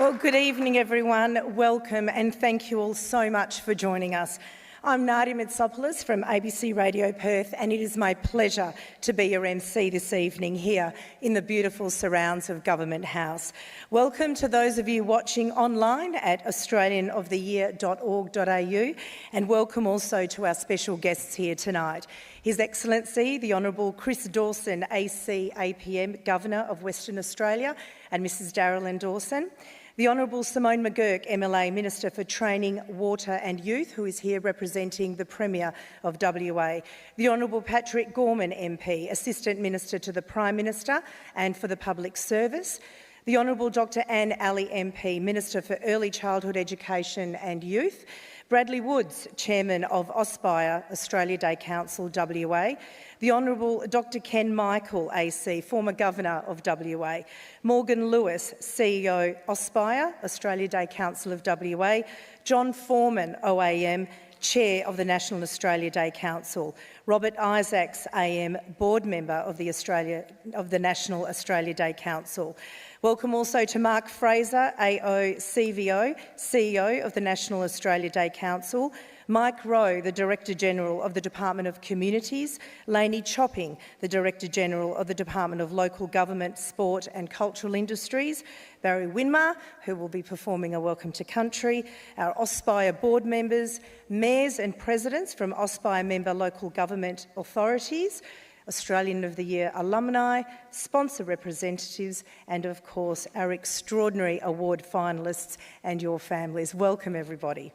Well, good evening, everyone. Welcome, and thank you all so much for joining us. I'm Nadia Mitsopoulos from ABC Radio Perth, and it is my pleasure to be your MC this evening here in the beautiful surrounds of Government House. Welcome to those of you watching online at australianoftheyear.org.au, and welcome also to our special guests here tonight. His Excellency, the Honourable Chris Dawson, AC APM Governor of Western Australia, and Mrs Darrell Dawson. The Honourable Simone McGurk, MLA Minister for Training, Water and Youth, who is here representing the Premier of WA. The Honourable Patrick Gorman MP, Assistant Minister to the Prime Minister and for the Public Service. The Honourable Dr Anne Alley MP, Minister for Early Childhood Education and Youth. Bradley Woods, Chairman of Aspire Australia Day Council, WA. The Honourable Dr Ken Michael, AC, former Governor of WA. Morgan Lewis, CEO, Aspire Australia Day Council of WA. John Foreman, OAM, Chair of the National Australia Day Council. Robert Isaacs, AM, Board Member of the National Australia Day Council. Welcome also to Mark Fraser, AO CVO, CEO of the National Australia Day Council. Mike Rowe, the Director-General of the Department of Communities. Lainey Chopping, the Director-General of the Department of Local Government, Sport and Cultural Industries. Barry Winmar, who will be performing a Welcome to Country. Our Aspire board members, mayors and presidents from Aspire member local government authorities, Australian of the Year alumni, sponsor representatives, and of course our extraordinary award finalists and your families. Welcome, everybody.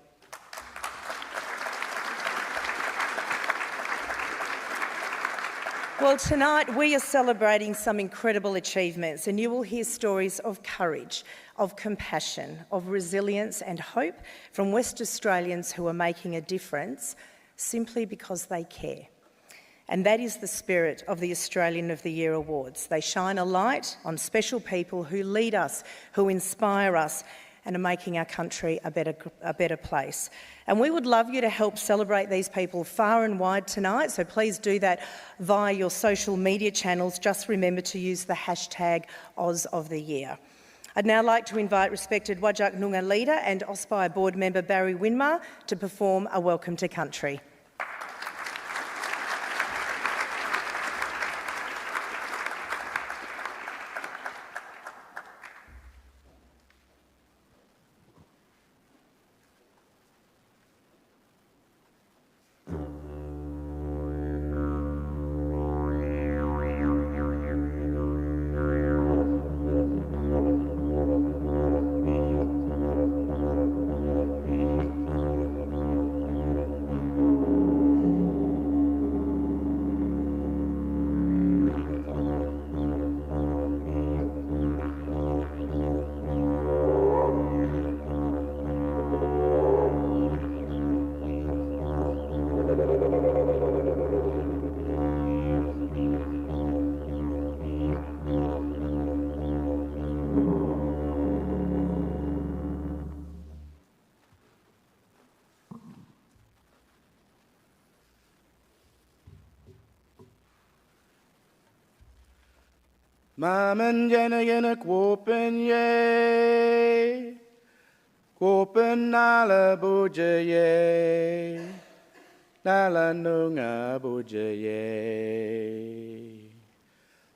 Well, tonight we are celebrating some incredible achievements, and you will hear stories of courage, of compassion, of resilience and hope from West Australians who are making a difference simply because they care. And that is the spirit of the Australian of the Year Awards. They shine a light on special people who lead us, who inspire us, and are making our country a better place. And we would love you to help celebrate these people far and wide tonight, so please do that via your social media channels. Just remember to use the hashtag #OzOfTheYear. I'd now like to invite respected Whadjuk Noongar leader and Aspire board member Barry Winmar to perform a Welcome to Country. Maman jana jana kwopen ye, kwopen nala boja ye, nala nunga boja ye.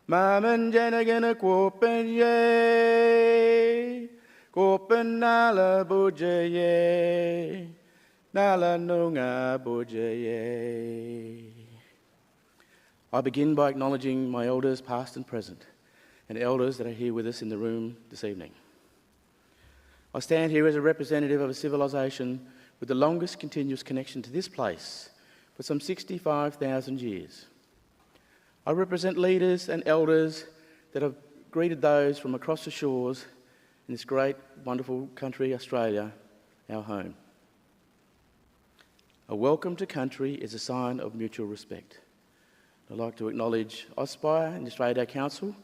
Maman jana jana kwopen ye, kwopen nala boja ye, nala nunga boja ye. I begin by acknowledging my elders past and present, and elders that are here with us in the room this evening. I stand here as a representative of a civilisation with the longest continuous connection to this place for some 65,000 years. I represent leaders and elders that have greeted those from across the shores in this great, wonderful country, Australia, our home. A welcome to country is a sign of mutual respect. I'd like to acknowledge Aspire and the Australia Day Council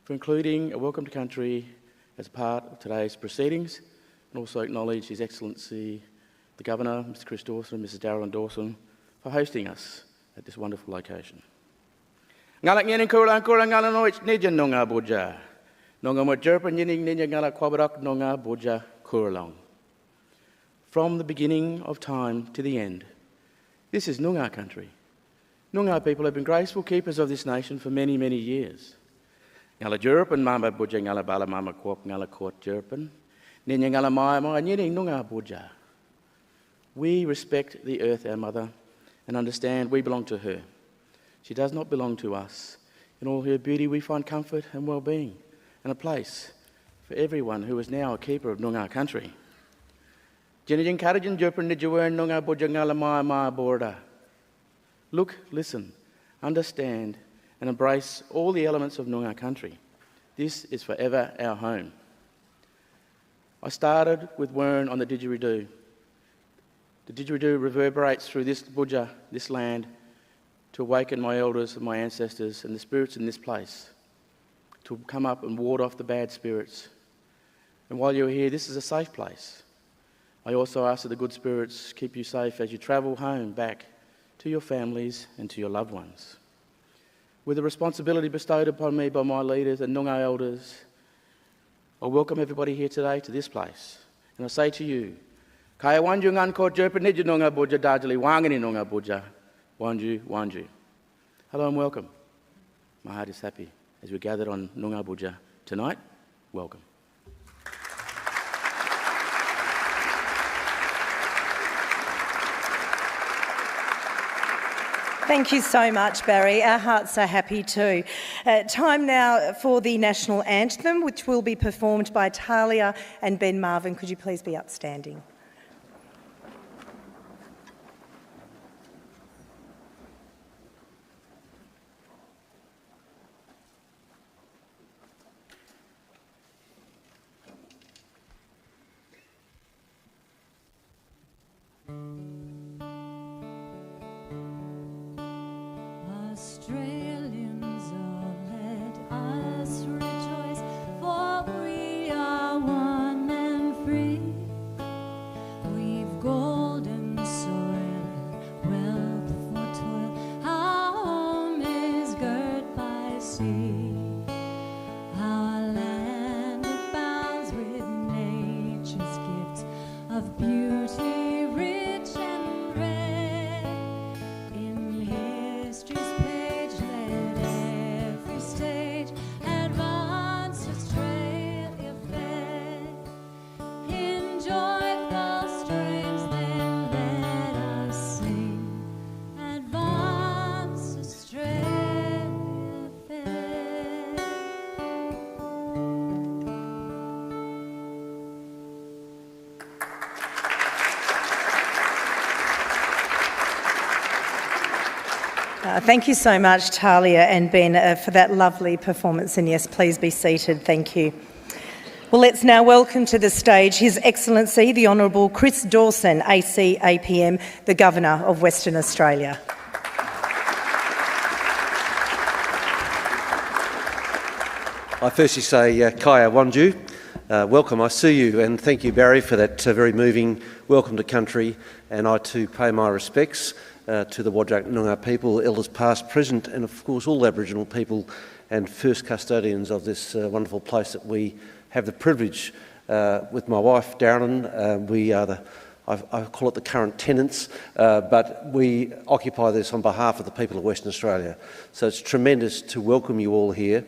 for including a Welcome to Country as part of today's proceedings, and also acknowledge His Excellency the Governor, Mr Chris Dawson and Mrs Darrell Dawson, for hosting us at this wonderful location. Ngalak nyen kula kula ngalanoich nejen nonga boja. Nonga mo Chairperson yining ninya ngala kwabarak nonga boja kuralong. From the beginning of time to the end, this is Noongar country. Noongar people have been graceful keepers of this nation for many, many years. Ngala Chairperson mama boja ngala bala mama kwap ngala court Chairperson. Ninya ngala maya mga yining Noongar boja. We respect the earth, our mother, and understand we belong to her. She does not belong to us. In all her beauty we find comfort and well-being and a place for everyone who is now a keeper of Noongar country. Look, listen, understand and embrace all the elements of Noongar country. This is forever our home. I started with Wern on the didgeridoo. The didgeridoo reverberates through this budja, this land, to awaken my elders and my ancestors and the spirits in this place, to come up and ward off the bad spirits. And while you're here, this is a safe place. I also ask that the good spirits keep you safe as you travel home back to your families and to your loved ones. With the responsibility bestowed upon me by my leaders and Noongar elders, I welcome everybody here today to this place. And I say to you, Kaya wanju ngan ko Chairperson nidju Noongar boja dajali wangani Noongar boja. Wanju, Wanju. Hello and welcome. My heart is happy as we're gathered on Noongar Boja tonight. Welcome. Thank you so much, Barry. Our hearts are happy too. Time now for the national anthem, which will be performed by Talia and Ben Marvin. Could you please be upstanding? Australians, oh, let us rejoice, for we are one and free. We've golden soil and wealth for toil. Our home is girt by sea. Our land abounds with nature's gifts of beauty, rich and rare. In history's page, let every stage advance Australia fair. In joyful strains, then let us sing, advance Australia fair. Thank you so much, Talia and Ben, for that lovely performance. And yes, please be seated. Thank you. Well, let's now welcome to the stage His Excellency, the Honourable Chris Dawson, AC APM, the Governor of Western Australia. I firstly say, Kaya Wanju, welcome. I see you, and thank you, Barry, for that very moving welcome to country. And I too pay my respects to the Whadjuk Noongar people, elders past, present, and of course all Aboriginal people and first custodians of this wonderful place that we have the privilege with my wife, Darren. We are I call it the current tenants, but we occupy this on behalf of the people of Western Australia. So it's tremendous to welcome you all here.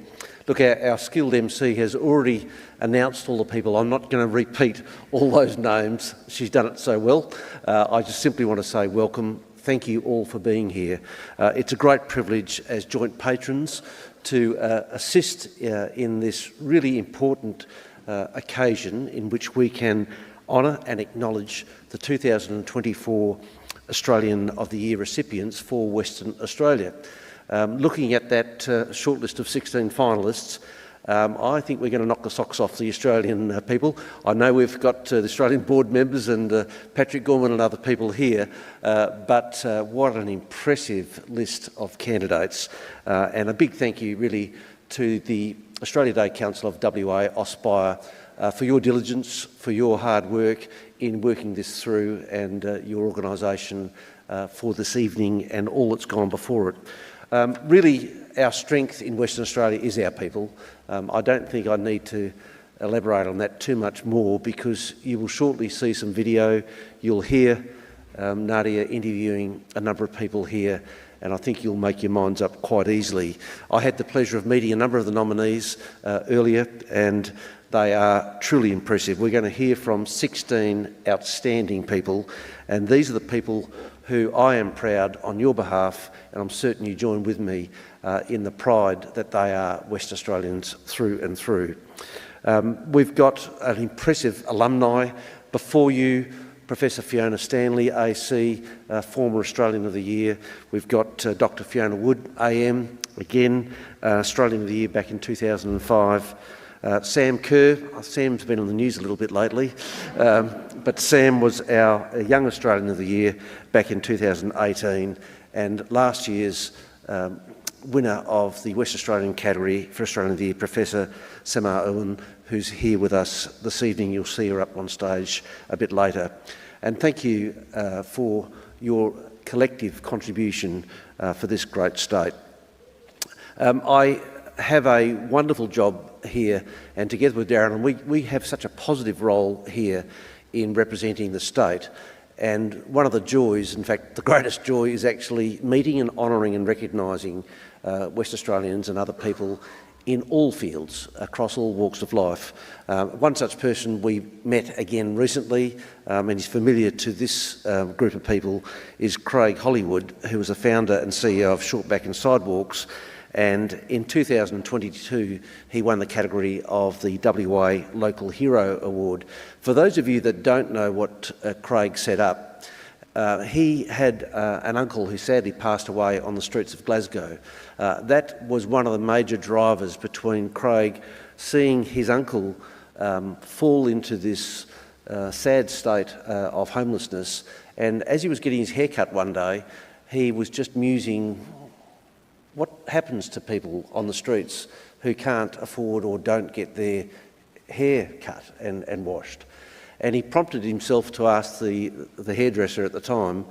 Look, our skilled MC has already announced all the people. I'm not going to repeat all those names. She's done it so well. I just simply want to say welcome. Thank you all for being here. It's a great privilege as joint patrons to assist in this really important occasion in which we can honour and acknowledge the 2024 Australian of the Year recipients for Western Australia. Looking at that shortlist of 16 finalists, I think we're going to knock the socks off the Australian people. I know we've got the Australian board members and Patrick Gorman and other people here, but what an impressive list of candidates. And a big thank you really to the Australia Day Council of WA, Aspire, for your diligence, for your hard work in working this through, and your organisation for this evening and all that's gone before it. Really, our strength in Western Australia is our people. I don't think I need to elaborate on that too much more, because you will shortly see some video. You'll hear Nadia interviewing a number of people here, and I think you'll make your minds up quite easily. I had the pleasure of meeting a number of the nominees earlier, and they are truly impressive. We're going to hear from 16 outstanding people, and these are the people who I am proud on your behalf, and I'm certain you join with me in the pride that they are West Australians through and through. We've got an impressive alumni before you. Professor Fiona Stanley, AC, former Australian of the Year. We've got Dr Fiona Wood, AM, again, Australian of the Year back in 2005. Sam Kerr, Sam's been on the news a little bit lately, but Sam was our Young Australian of the Year back in 2018, and last year's winner of the West Australian category for Australian of the Year, Professor Samar Owen, who's here with us this evening. You'll see her up on stage a bit later. And thank you for your collective contribution for this great state. I have a wonderful job here, and together with Darren, we have such a positive role here in representing the state. And one of the joys, in fact the greatest joy, is actually meeting and honouring and recognising West Australians and other people in all fields, across all walks of life. One such person we met again recently, and is familiar to this group of people, is Craig Hollywood, who was the founder and CEO of Shortback and Sidewalks, and in 2022 he won the category of the WA Local Hero Award. For those of you that don't know what Craig set up, he had an uncle who sadly passed away on the streets of Glasgow. That was one of the major drivers between Craig seeing his uncle fall into this sad state of homelessness, and as he was getting his hair cut one day, he was just musing, what happens to people on the streets who can't afford or don't get their hair cut and washed? And he prompted himself to ask the hairdresser at the time,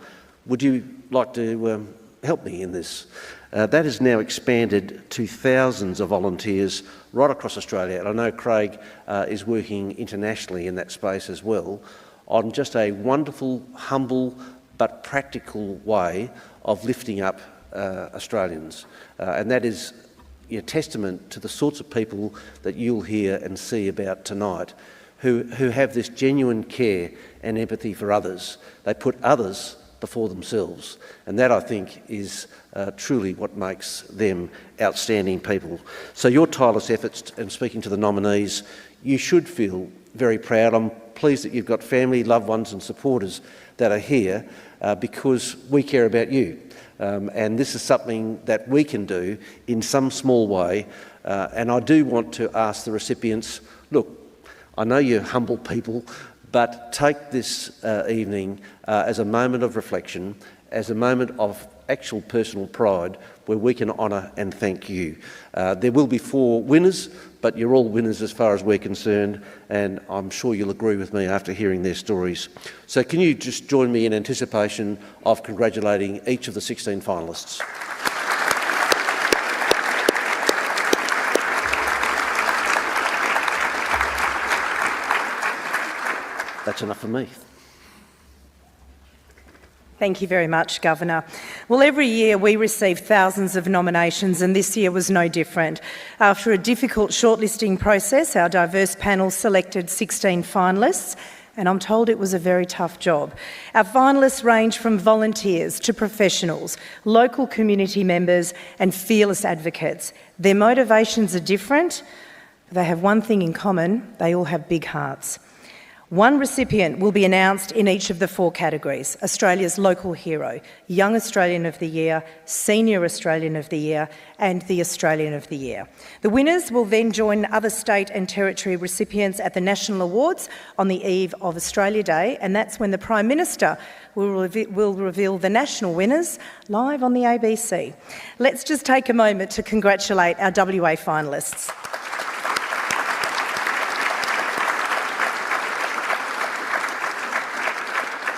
would you like to help me in this? That has now expanded to thousands of volunteers right across Australia, and I know Craig is working internationally in that space as well, on just a wonderful, humble but practical way of lifting up Australians. And that is a testament to the sorts of people that you'll hear and see about tonight, who have this genuine care and empathy for others. They put others before themselves, and that, I think, is truly what makes them outstanding people. So your tireless efforts, and speaking to the nominees, you should feel very proud. I'm pleased that you've got family, loved ones and supporters that are here because we care about you. And this is something that we can do in some small way. And I do want to ask the recipients, look, I know you're humble people, but take this evening as a moment of reflection, as a moment of actual personal pride, where we can honour and thank you. There will be 4 winners, but you're all winners as far as we're concerned, and I'm sure you'll agree with me after hearing their stories. So can you just join me in anticipation of congratulating each of the 16 finalists? That's enough for me. Thank you very much, Governor. Well, every year we receive thousands of nominations, and this year was no different. After a difficult shortlisting process, our diverse panel selected 16 finalists, and I'm told it was a very tough job. Our finalists range from volunteers to professionals, local community members and fearless advocates. Their motivations are different. They have one thing in common: they all have big hearts. One recipient will be announced in each of the 4 categories: Australia's Local Hero, Young Australian of the Year, Senior Australian of the Year and the Australian of the Year. The winners will then join other state and territory recipients at the National Awards on the eve of Australia Day, and that's when the Prime Minister will reveal the national winners live on the ABC. Let's just take a moment to congratulate our WA finalists.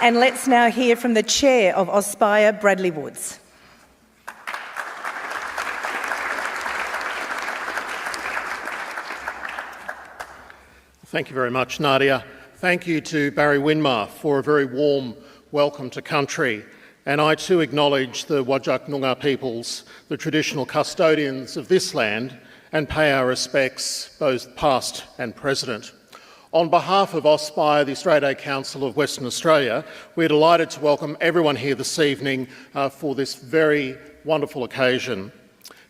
And let's now hear from the Chair of Auspire, Bradley Woods. Thank you very much, Nadia. Thank you to Barry Winmar for a very warm welcome to country. And I too acknowledge the Whadjuk Noongar peoples, the traditional custodians of this land, and pay our respects both past and present. On behalf of AUSPIRE, the Australia Day Council of Western Australia, we're delighted to welcome everyone here this evening for this very wonderful occasion.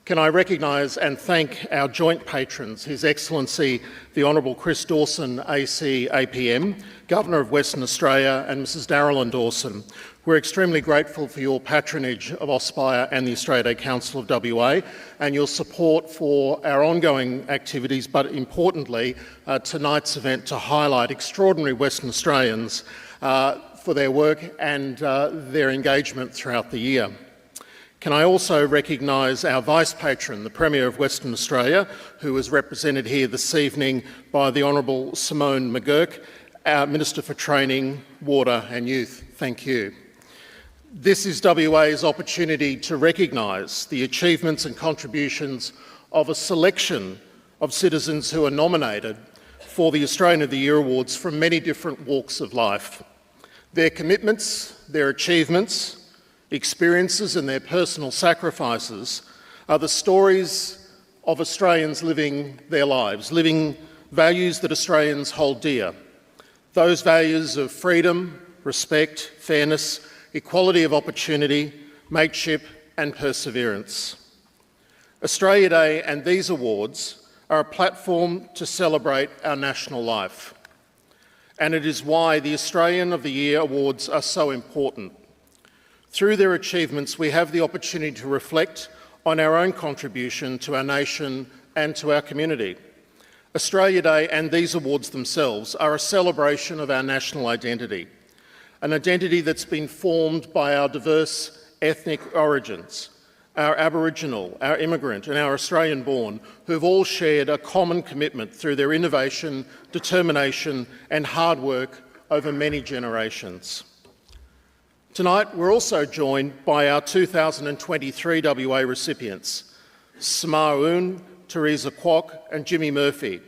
Can I recognise and thank our joint patrons, His Excellency the Honourable Chris Dawson, AC APM, Governor of Western Australia, and Mrs Darrell Dawson. We're extremely grateful for your patronage of AUSPIRE and the Australia Day Council of WA and your support for our ongoing activities, but importantly, tonight's event to highlight extraordinary Western Australians for their work and their engagement throughout the year. Can I also recognise our Vice Patron, the Premier of Western Australia, who is represented here this evening by the Honourable Simone McGurk, our Minister for Training, Water and Youth. Thank you. This is WA's opportunity to recognise the achievements and contributions of a selection of citizens who are nominated for the Australian of the Year Awards from many different walks of life. Their commitments, their achievements, experiences and their personal sacrifices are the stories of Australians living their lives, living values that Australians hold dear. Those values of freedom, respect, fairness, equality of opportunity, mateship and perseverance. Australia Day and these awards are a platform to celebrate our national life. And it is why the Australian of the Year Awards are so important. Through their achievements, we have the opportunity to reflect on our own contribution to our nation and to our community. Australia Day and these awards themselves are a celebration of our national identity, an identity that's been formed by our diverse ethnic origins, our Aboriginal, our immigrant and our Australian-born, who've all shared a common commitment through their innovation, determination and hard work over many generations. Tonight, we're also joined by our 2023 WA recipients, Samaun, Teresa Kwok and Jimmy Murphy.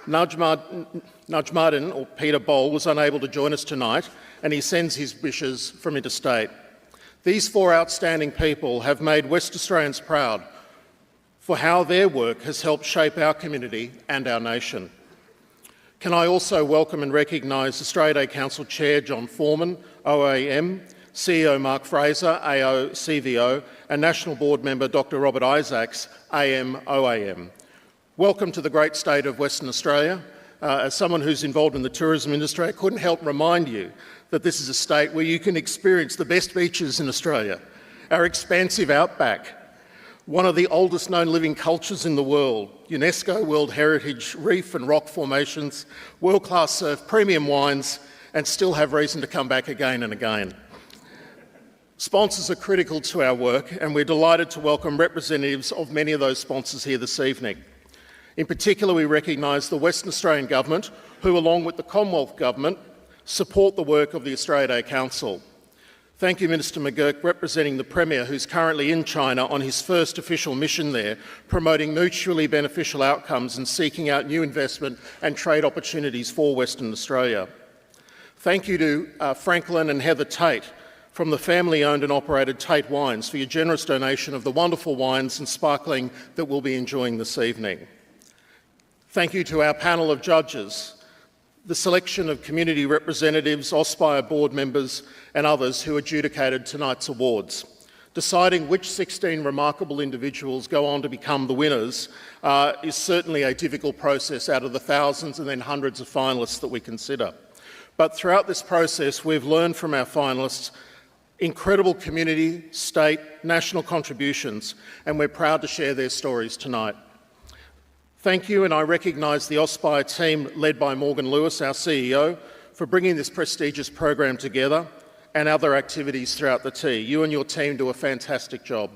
Najmuddin, or Peter Boll, was unable to join us tonight and he sends his wishes from interstate. These four outstanding people have made West Australians proud for how their work has helped shape our community and our nation. Can I also welcome and recognise Australia Day Council Chair John Foreman, OAM, CEO Mark Fraser, AO CVO, and National Board Member Dr Robert Isaacs, AM OAM. Welcome to the great state of Western Australia. As someone who's involved in the tourism industry, I couldn't help remind you that this is a state where you can experience the best beaches in Australia, our expansive outback, one of the oldest known living cultures in the world, UNESCO World Heritage reef and rock formations, world-class surf, premium wines, and still have reason to come back again and again. Sponsors are critical to our work, and we're delighted to welcome representatives of many of those sponsors here this evening. In particular, we recognise the Western Australian Government, who, along with the Commonwealth Government, support the work of the Australia Day Council. Thank you, Minister McGurk, representing the Premier, who's currently in China on his first official mission there, promoting mutually beneficial outcomes and seeking out new investment and trade opportunities for Western Australia. Thank you to Franklin and Heather Tate from the family-owned and operated Tate Wines for your generous donation of the wonderful wines and sparkling that we'll be enjoying this evening. Thank you to our panel of judges, the selection of community representatives, AUSPIRE board members and others who adjudicated tonight's awards. Deciding which 16 remarkable individuals go on to become the winners is certainly a difficult process out of the thousands and then hundreds of finalists that we consider. But throughout this process, we've learned from our finalists incredible community, state, national contributions, and we're proud to share their stories tonight. Thank you, and I recognise the AUSPIRE team led by Morgan Lewis, our CEO, for bringing this prestigious program together and other activities throughout the T. You and your team do a fantastic job.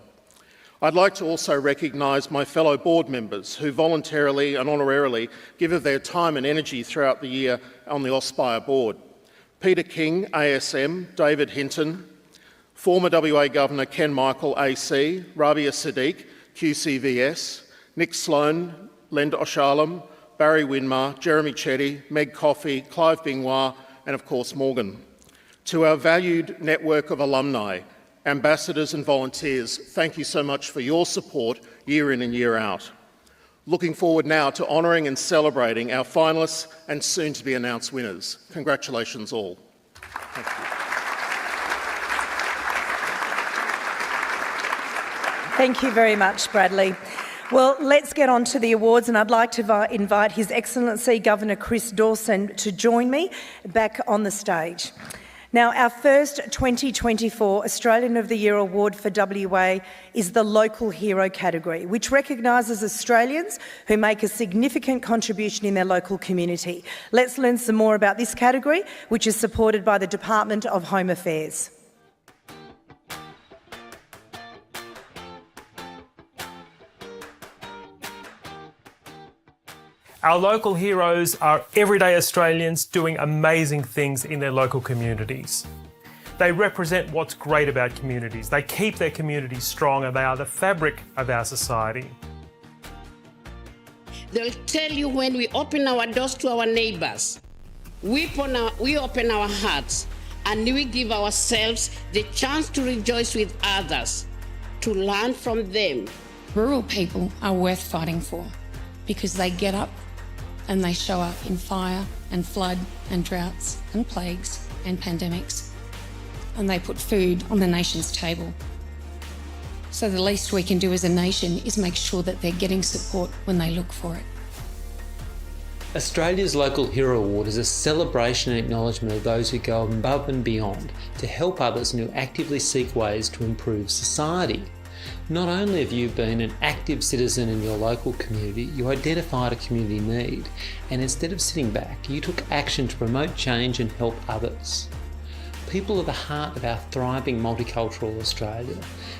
I'd like to also recognise my fellow board members who voluntarily and honorarily give of their time and energy throughout the year on the AUSPIRE board. Peter King, ASM, David Hinton, former WA Governor Ken Michael, AC, Rabia Sadiq, QCVS, Nick Sloan, Lend Oshalem, Barry Winmar, Jeremy Chetty, Meg Coffey, Clive Bingwa, and of course Morgan. To our valued network of alumni, ambassadors and volunteers, thank you so much for your support year in and year out. Looking forward now to honouring and celebrating our finalists and soon to be announced winners. Congratulations all. Thank you. Thank you very much, Bradley. Well, let's get on to the awards, and I'd like to invite His Excellency Governor Chris Dawson to join me back on the stage. Now, our first 2024 Australian of the Year award for WA is the Local Hero category, which recognises Australians who make a significant contribution in their local community. Let's learn some more about this category, which is supported by the Department of Home Affairs. Our local heroes are everyday Australians doing amazing things in their local communities. They represent what's great about communities. They keep their communities strong and they are the fabric of our society. They'll tell you when we open our doors to our neighbours, we open our hearts and we give ourselves the chance to rejoice with others, to learn from them. Rural people are worth fighting for because they get up and they show up in fire and flood and droughts and plagues and pandemics. And they put food on the nation's table. So the least we can do as a nation is make sure that they're getting support when they look for it. Australia's Local Hero Award is a celebration and acknowledgement of those who go above and beyond to help others and who actively seek ways to improve society. Not only have you been an active citizen in your local community, you identified a community need, and instead of sitting back, you took action to promote change and help others. People are the heart of our thriving multicultural Australia,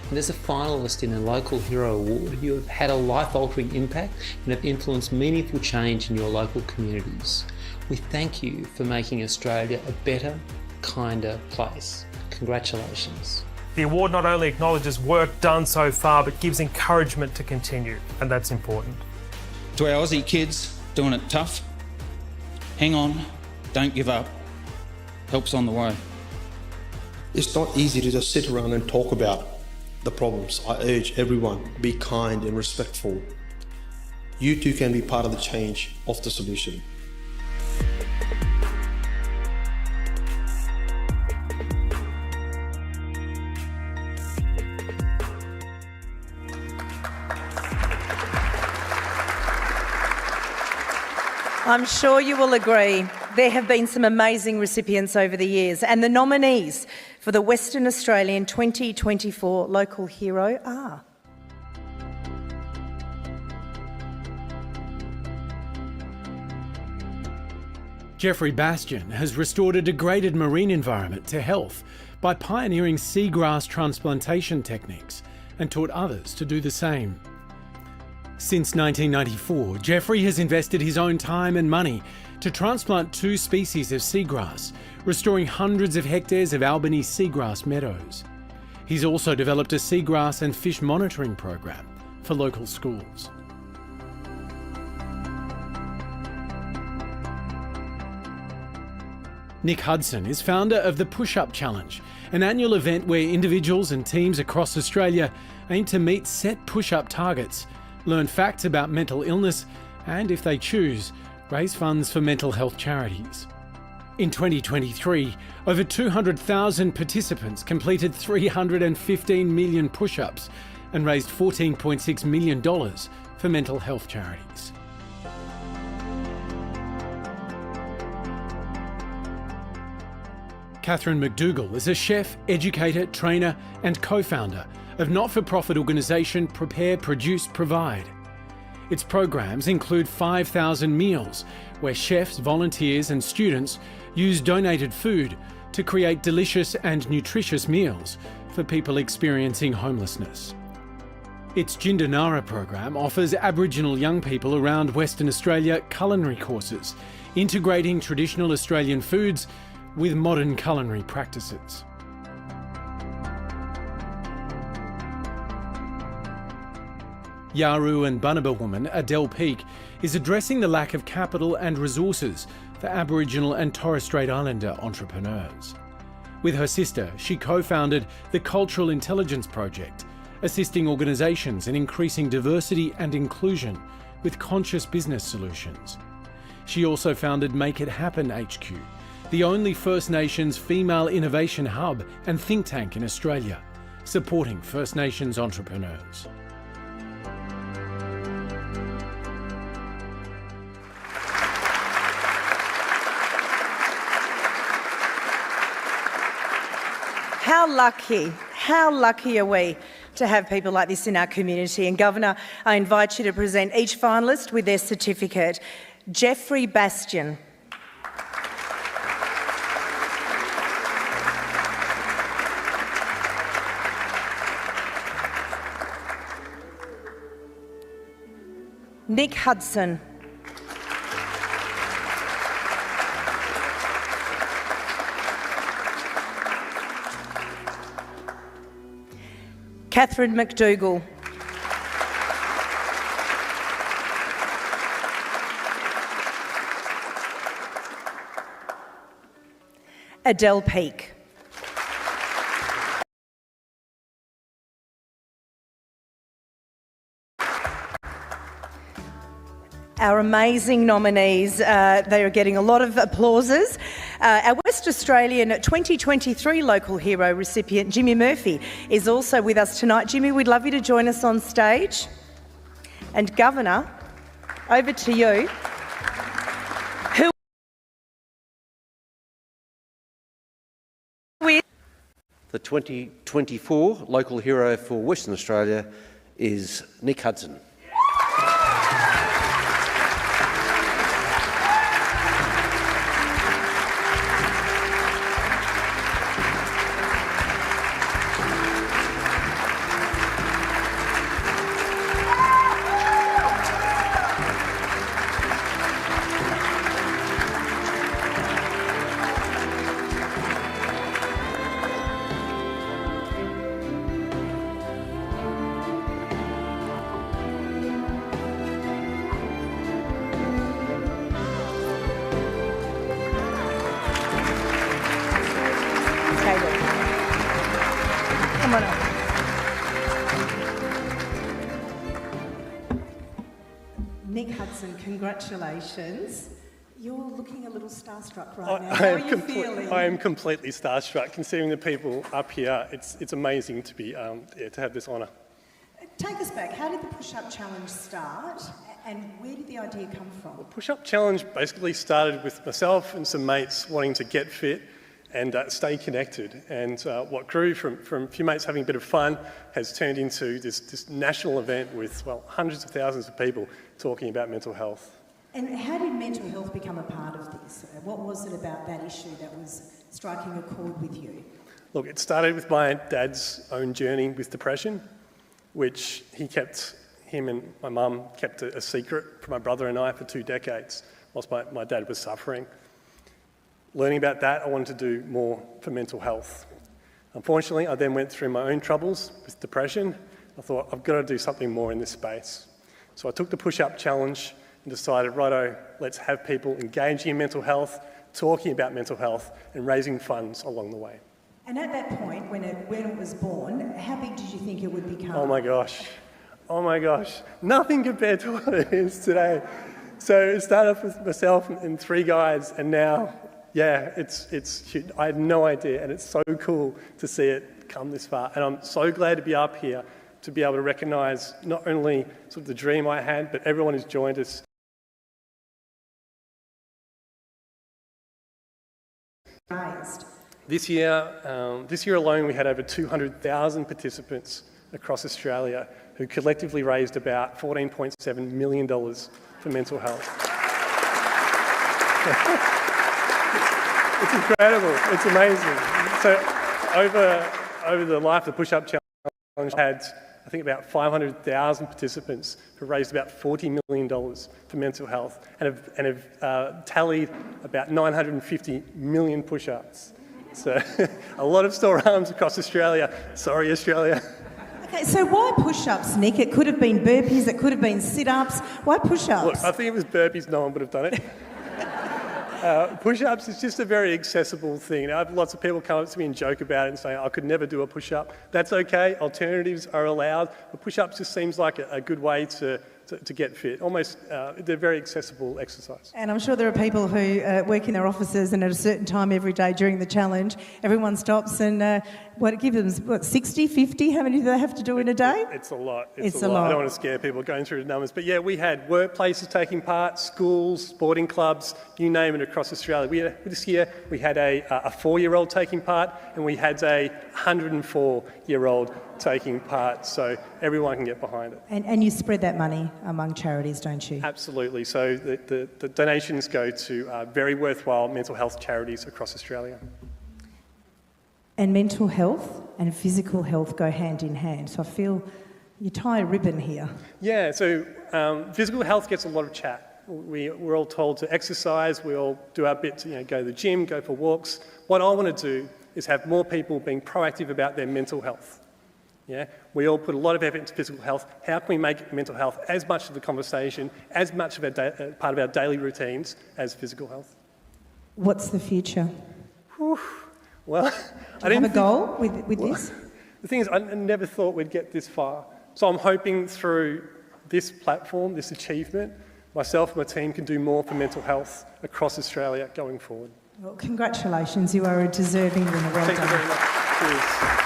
and as a finalist in a Local Hero Award, you have had a life-altering impact and have influenced meaningful change in your local communities. We thank you for making Australia a better, kinder place. Congratulations. The award not only acknowledges work done so far, but gives encouragement to continue, and that's important. To our Aussie kids doing it tough, hang on, don't give up, help's on the way. It's not easy to just sit around and talk about the problems. I urge everyone, be kind and respectful. You too can be part of the change of the solution. I'm sure you will agree there have been some amazing recipients over the years, and the nominees for the Western Australian 2024 Local Hero are Jeffrey Bastian has restored a degraded marine environment to health by pioneering seagrass transplantation techniques and taught others to do the same. Since 1994, Jeffrey has invested his own time and money to transplant 2 species of seagrass, restoring hundreds of hectares of Albany seagrass meadows. He's also developed a seagrass and fish monitoring program for local schools. Nick Hudson is founder of the Push-Up Challenge, an annual event where individuals and teams across Australia aim to meet set push-up targets, learn facts about mental illness, and, if they choose, raise funds for mental health charities. In 2023, over 200,000 participants completed 315 million push-ups and raised $14.6 million for mental health charities. Catherine McDougall is a chef, educator, trainer and co-founder of not-for-profit organisation Prepare, Produce, Provide. Its programs include 5,000 meals, where chefs, volunteers and students use donated food to create delicious and nutritious meals for people experiencing homelessness. Its Jindanara program offers Aboriginal young people around Western Australia culinary courses, integrating traditional Australian foods with modern culinary practices. Yaru and Bunaba woman Adele Peake is addressing the lack of capital and resources for Aboriginal and Torres Strait Islander entrepreneurs. With her sister, she co-founded the Cultural Intelligence Project, assisting organisations in increasing diversity and inclusion with conscious business solutions. She also founded Make It Happen HQ, the only First Nations female innovation hub and think tank in Australia, supporting First Nations entrepreneurs. How lucky are we to have people like this in our community? And Governor, I invite you to present each finalist with their certificate. Jeffrey Bastian. Nick Hudson. Catherine McDougall. Adele Peake. Our amazing nominees, they are getting a lot of applauses. Our West Australian 2023 Local Hero recipient, Jimmy Murphy, is also with us tonight. Jimmy, we'd love you to join us on stage. And Governor, over to you. The 2024 Local Hero for Western Australia is Nick Hudson. Come on up. Nick Hudson, congratulations. You're looking a little starstruck right now. How are you feeling? I am completely starstruck. Considering the people up here, it's amazing to be to have this honour. Take us back. How did the push-up challenge start, and where did the idea come from? The push-up challenge basically started with myself and some mates wanting to get fit and stay connected. And what grew from a few mates having a bit of fun has turned into this national event with, well, hundreds of thousands of people talking about mental health. And how did mental health become a part of this? What was it about that issue that was striking a chord with you? Look, it started with my dad's own journey with depression, which him and my mum kept a secret from my brother and I for 2 decades whilst my dad was suffering. Learning about that, I wanted to do more for mental health. Unfortunately, I then went through my own troubles with depression. I thought, I've got to do something more in this space. So I took the push-up challenge and decided, righto, let's have people engaging in mental health, talking about mental health, and raising funds along the way. And at that point, when it was born, how big did you think it would become? Oh my gosh, nothing compared to what it is today. So it started off with myself and 3 guys, and now, yeah, it's huge. I had no idea, and it's so cool to see it come this far. And I'm so glad to be up here to be able to recognise not only sort of the dream I had, but everyone who's joined us. This year alone, we had over 200,000 participants across Australia who collectively raised about $14.7 million for mental health. It's incredible. It's amazing. So over the life of the push-up challenge, had I think about 500,000 participants who raised about $40 million for mental health and have tallied about 950 million push-ups. So a lot of sore arms across Australia. Sorry, Australia. Okay, so why push-ups, Nick? It could have been burpees, it could have been sit-ups. Why push-ups? Look, I think if it was burpees, no one would have done it. Push-ups is just a very accessible thing. I have lots of people come up to me and joke about it and say, I could never do a push-up. That's okay, alternatives are allowed. But push-ups just seems like a good way to get fit. Almost, they're very accessible exercise. And I'm sure there are people who work in their offices and at a certain time every day during the challenge, everyone stops and it gives them, 60, 50? How many do they have to do in a day? It's a lot. It's a lot. I don't want to scare people going through the numbers. But yeah, we had workplaces taking part, schools, sporting clubs, you name it, across Australia. This year we had a 4-year-old taking part and we had a 104-year-old taking part. So everyone can get behind it. And you spread that money among charities, don't you? Absolutely. So the donations go to very worthwhile mental health charities across Australia. And mental health and physical health go hand in hand. So I feel you tie a ribbon here. Yeah, so physical health gets a lot of chat. We're all told to exercise, we all do our bit to go to the gym, go for walks. What I want to do is have more people being proactive about their mental health. Yeah, we all put a lot of effort into physical health. How can we make mental health as much of the conversation, as much of part of our daily routines as physical health? What's the future? Whew. Well, do you have a goal with this? The thing is, I never thought we'd get this far. So I'm hoping through this platform, this achievement, myself and my team can do more for mental health across Australia going forward. Well, congratulations. You are a deserving winner. Well done. Thank you very much. Cheers.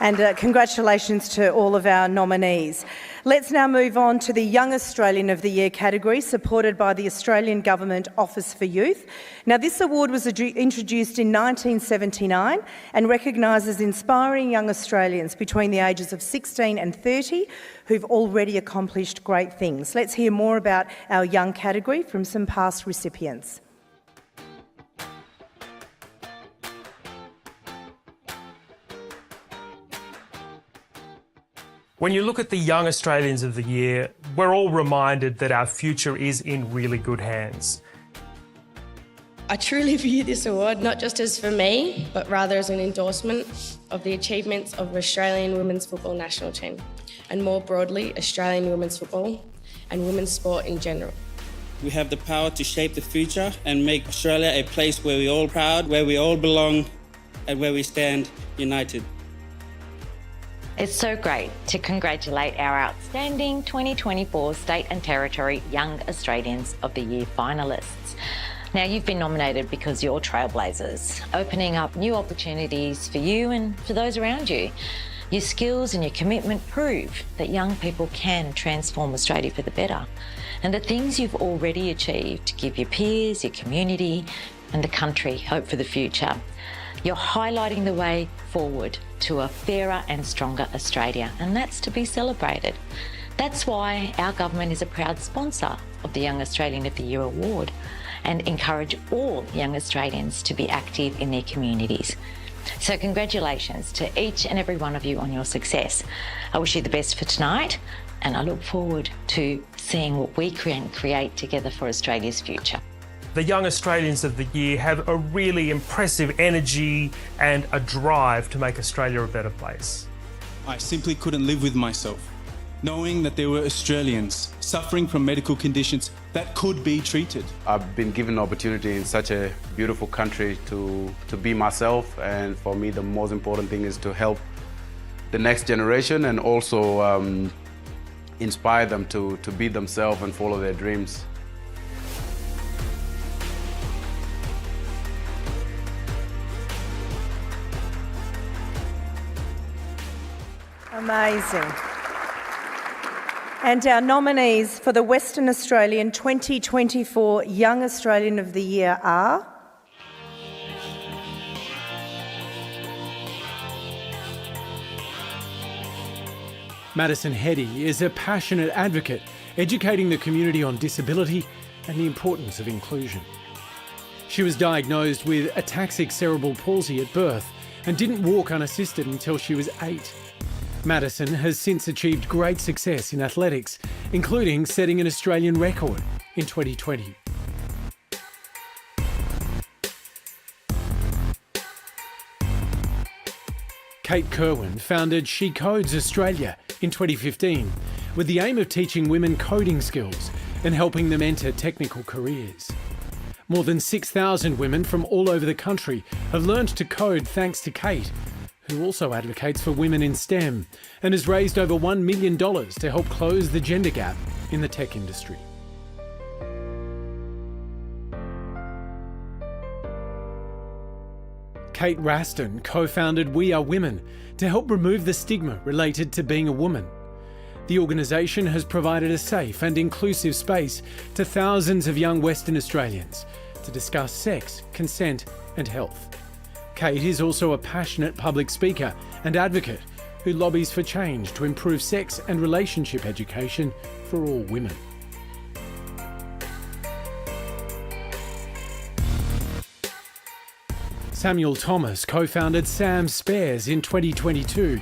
And congratulations to all of our nominees. Let's now move on to the Young Australian of the Year category, supported by the Australian Government Office for Youth. Now, this award was introduced in 1979 and recognises inspiring young Australians between the ages of 16 and 30 who've already accomplished great things. Let's hear more about our young category from some past recipients. When you look at the Young Australians of the Year, we're all reminded that our future is in really good hands. I truly view this award not just as for me, but rather as an endorsement of the achievements of the Australian women's football national team, and more broadly, Australian women's football and women's sport in general. We have the power to shape the future and make Australia a place where we're all proud, where we all belong, and where we stand united. It's so great to congratulate our outstanding 2024 State and Territory Young Australians of the Year finalists. Now, you've been nominated because you're trailblazers, opening up new opportunities for you and for those around you. Your skills and your commitment prove that young people can transform Australia for the better. And the things you've already achieved give your peers, your community and the country hope for the future. You're highlighting the way forward to a fairer and stronger Australia, and that's to be celebrated. That's why our government is a proud sponsor of the Young Australian of the Year award and encourage all young Australians to be active in their communities. So congratulations to each and every one of you on your success. I wish you the best for tonight, and I look forward to seeing what we can create together for Australia's future. The Young Australians of the Year have a really impressive energy and a drive to make Australia a better place. I simply couldn't live with myself, knowing that there were Australians suffering from medical conditions that could be treated. I've been given an opportunity in such a beautiful country to be myself, and for me the most important thing is to help the next generation and also inspire them to be themselves and follow their dreams. Amazing. And our nominees for the Western Australian 2024 Young Australian of the Year are... Madison Heady is a passionate advocate, educating the community on disability and the importance of inclusion. She was diagnosed with ataxic cerebral palsy at birth and didn't walk unassisted until she was 8. Madison has since achieved great success in athletics, including setting an Australian record in 2020. Kate Kerwin founded She Codes Australia in 2015 with the aim of teaching women coding skills and helping them enter technical careers. More than 6,000 women from all over the country have learned to code thanks to Kate, who also advocates for women in STEM and has raised over $1 million to help close the gender gap in the tech industry. Kate Raston co-founded We Are Women to help remove the stigma related to being a woman. The organisation has provided a safe and inclusive space to thousands of young Western Australians to discuss sex, consent and health. Kate is also a passionate public speaker and advocate who lobbies for change to improve sex and relationship education for all women. Samuel Thomas co-founded Sam Spares in 2022.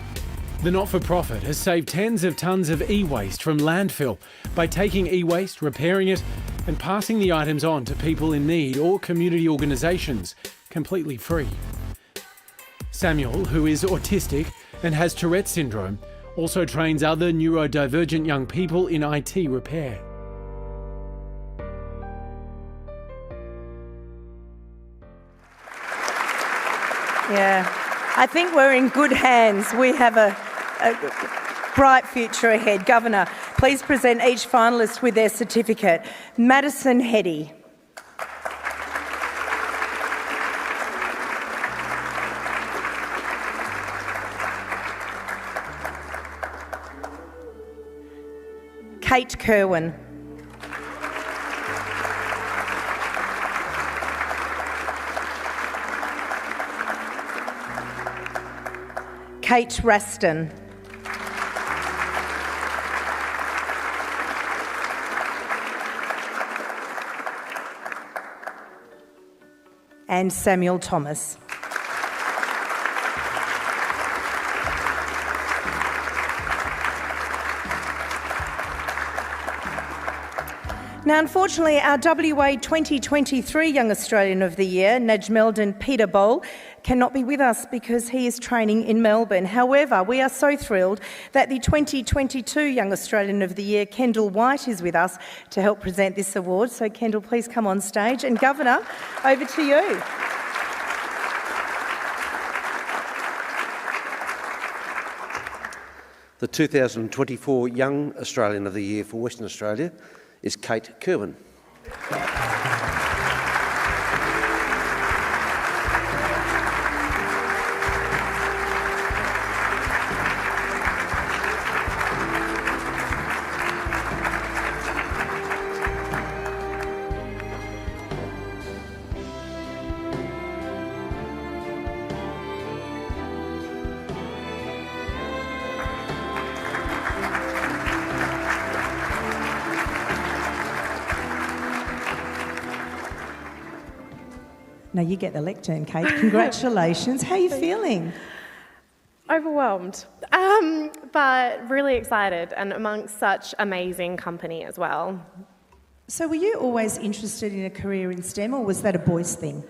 The not-for-profit has saved tens of tonnes of e-waste from landfill by taking e-waste, repairing it and passing the items on to people in need or community organisations completely free. Samuel, who is autistic and has Tourette's syndrome, also trains other neurodivergent young people in IT repair. Yeah, I think we're in good hands. We have a bright future ahead. Governor, please present each finalist with their certificate. Madison Heady. Kate Kerwin. Kate Raston. And Samuel Thomas. Now, unfortunately, our WA 2023 Young Australian of the Year, Najmeldin Peter Bowl, cannot be with us because he is training in Melbourne. However, we are so thrilled that the 2022 Young Australian of the Year, Kendall White, is with us to help present this award. So, Kendall, please come on stage. And Governor, over to you. The 2024 Young Australian of the Year for Western Australia is Kate Kerwin. Now you get the lectern, Kate. Congratulations. How are you feeling? Overwhelmed, but really excited and amongst such amazing company as well. So were you always interested in a career in STEM, or was that a boys' thing?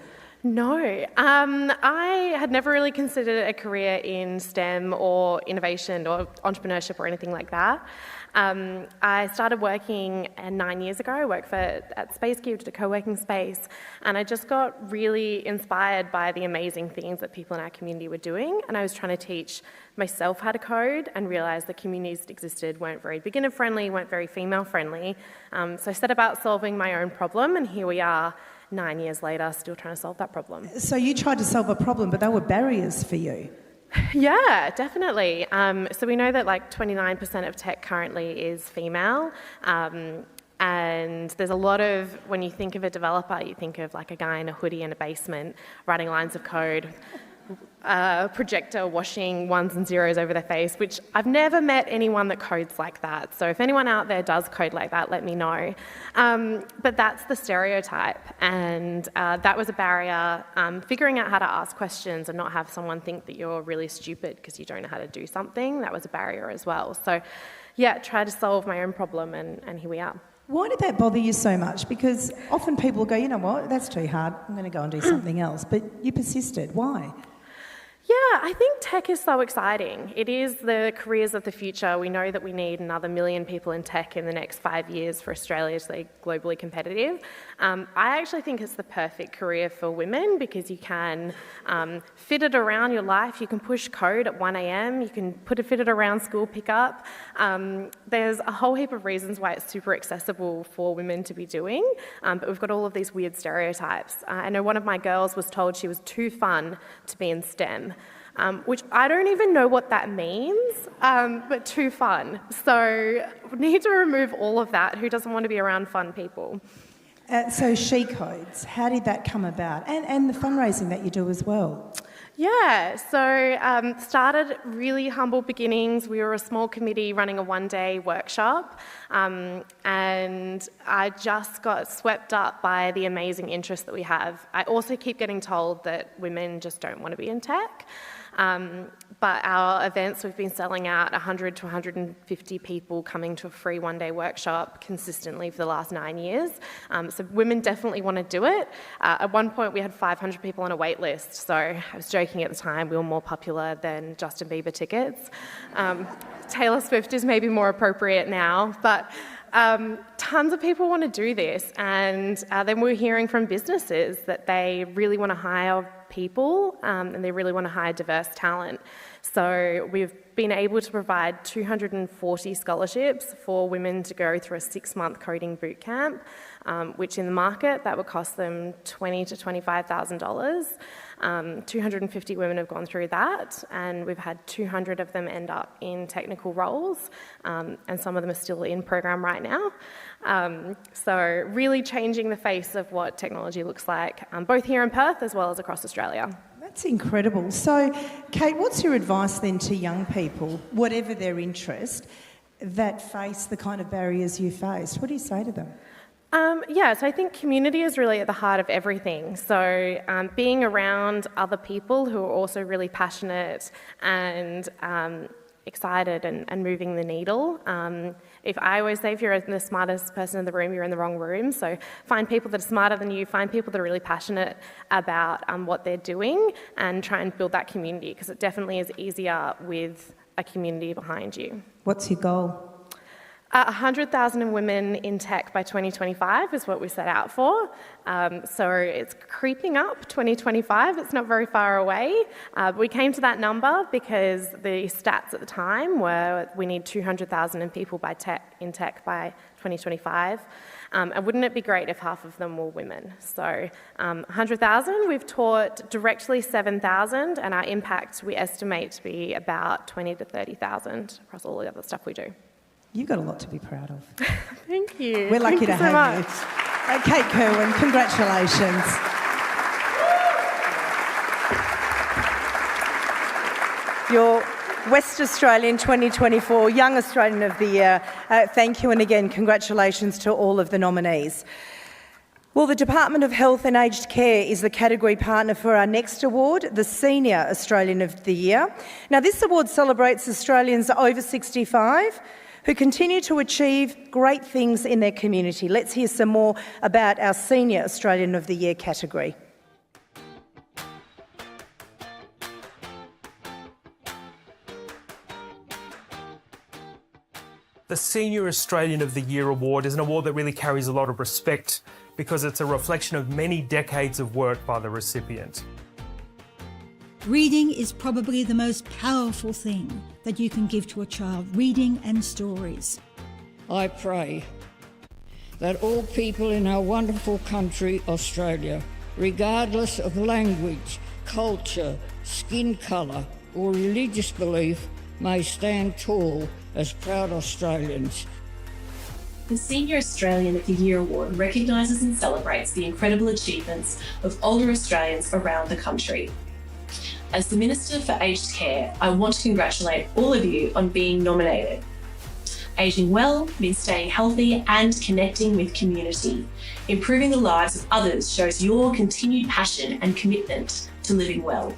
No, I had never really considered a career in STEM or innovation or entrepreneurship or anything like that. I started working 9 years ago. I worked at Space Cube, did a co-working space, and I just got really inspired by the amazing things that people in our community were doing, and I was trying to teach myself how to code and realised the communities that existed weren't very beginner-friendly, weren't very female-friendly. So I set about solving my own problem, and here we are 9 years later, still trying to solve that problem. So you tried to solve a problem, but they were barriers for you. Yeah, definitely. So we know that like 29% of tech currently is female. And there's a lot of, when you think of a developer, you think of like a guy in a hoodie in a basement writing lines of code, a projector washing ones and zeros over their face, which I've never met anyone that codes like that. So if anyone out there does code like that, let me know. But that's the stereotype, and that was a barrier. Figuring out how to ask questions and not have someone think that you're really stupid because you don't know how to do something, that was a barrier as well. So yeah, try to solve my own problem, and here we are. Why did that bother you so much? Because often people go, you know what, that's too hard, I'm going to go and do something else. But you persisted. Why? Yeah, I think tech is so exciting. It is the careers of the future. We know that we need another 1 million people in tech in the next 5 years for Australia to be globally competitive. I actually think it's the perfect career for women because you can fit it around your life. You can push code at 1 a.m. You can fit it around school pickup. There's a whole heap of reasons why it's super accessible for women to be doing, but we've got all of these weird stereotypes. I know one of my girls was told she was too fun to be in STEM. Which I don't even know what that means, but too fun. So we need to remove all of that. Who doesn't want to be around fun people? So She Codes, how did that come about? And the fundraising that you do as well. Yeah, so started really humble beginnings. We were a small committee running a one-day workshop, and I just got swept up by the amazing interest that we have. I also keep getting told that women just don't want to be in tech. But our events, we've been selling out 100 to 150 people coming to a free one-day workshop consistently for the last 9 years. So women definitely want to do it. At one point, we had 500 people on a wait list. So I was joking at the time, we were more popular than Justin Bieber tickets. Taylor Swift is maybe more appropriate now, but tons of people want to do this. And then we're hearing from businesses that they really want to hire people and they really want to hire diverse talent. So we've been able to provide 240 scholarships for women to go through a 6-month coding boot camp, which in the market that would cost them $20,000 to $25,000. 250 women have gone through that, and we've had 200 of them end up in technical roles, and some of them are still in program right now. So really changing the face of what technology looks like, both here in Perth as well as across Australia. That's incredible. So, Kate, what's your advice then to young people, whatever their interest, that face the kind of barriers you faced? What do you say to them? So I think community is really at the heart of everything. So being around other people who are also really passionate and excited and moving the needle. If I always say, if you're the smartest person in the room, you're in the wrong room. So find people that are smarter than you, find people that are really passionate about what they're doing, and try and build that community, because it definitely is easier with a community behind you. What's your goal? 100,000 women in tech by 2025 is what we set out for. So it's creeping up, 2025. It's not very far away. We came to that number because the stats at the time were we need 200,000 people in tech by 2025. And wouldn't it be great if half of them were women? So 100,000, we've taught directly 7,000, and our impact we estimate to be about 20 to 30,000 across all the other stuff we do. You've got a lot to be proud of. Thank you. We're lucky to have you. Kate Kerwin, congratulations. Your West Australian 2024 Young Australian of the Year. Thank you, and again, congratulations to all of the nominees. Well, the Department of Health and Aged Care is the category partner for our next award, the Senior Australian of the Year. Now, this award celebrates Australians over 65 who continue to achieve great things in their community. Let's hear some more about our Senior Australian of the Year category. The Senior Australian of the Year award is an award that really carries a lot of respect because it's a reflection of many decades of work by the recipient. Reading is probably the most powerful thing that you can give to a child, reading and stories. I pray that all people in our wonderful country, Australia, regardless of language, culture, skin colour or religious belief, may stand tall as proud Australians. The Senior Australian of the Year award recognises and celebrates the incredible achievements of older Australians around the country. As the Minister for Aged Care, I want to congratulate all of you on being nominated. Ageing well means staying healthy and connecting with community. Improving the lives of others shows your continued passion and commitment to living well.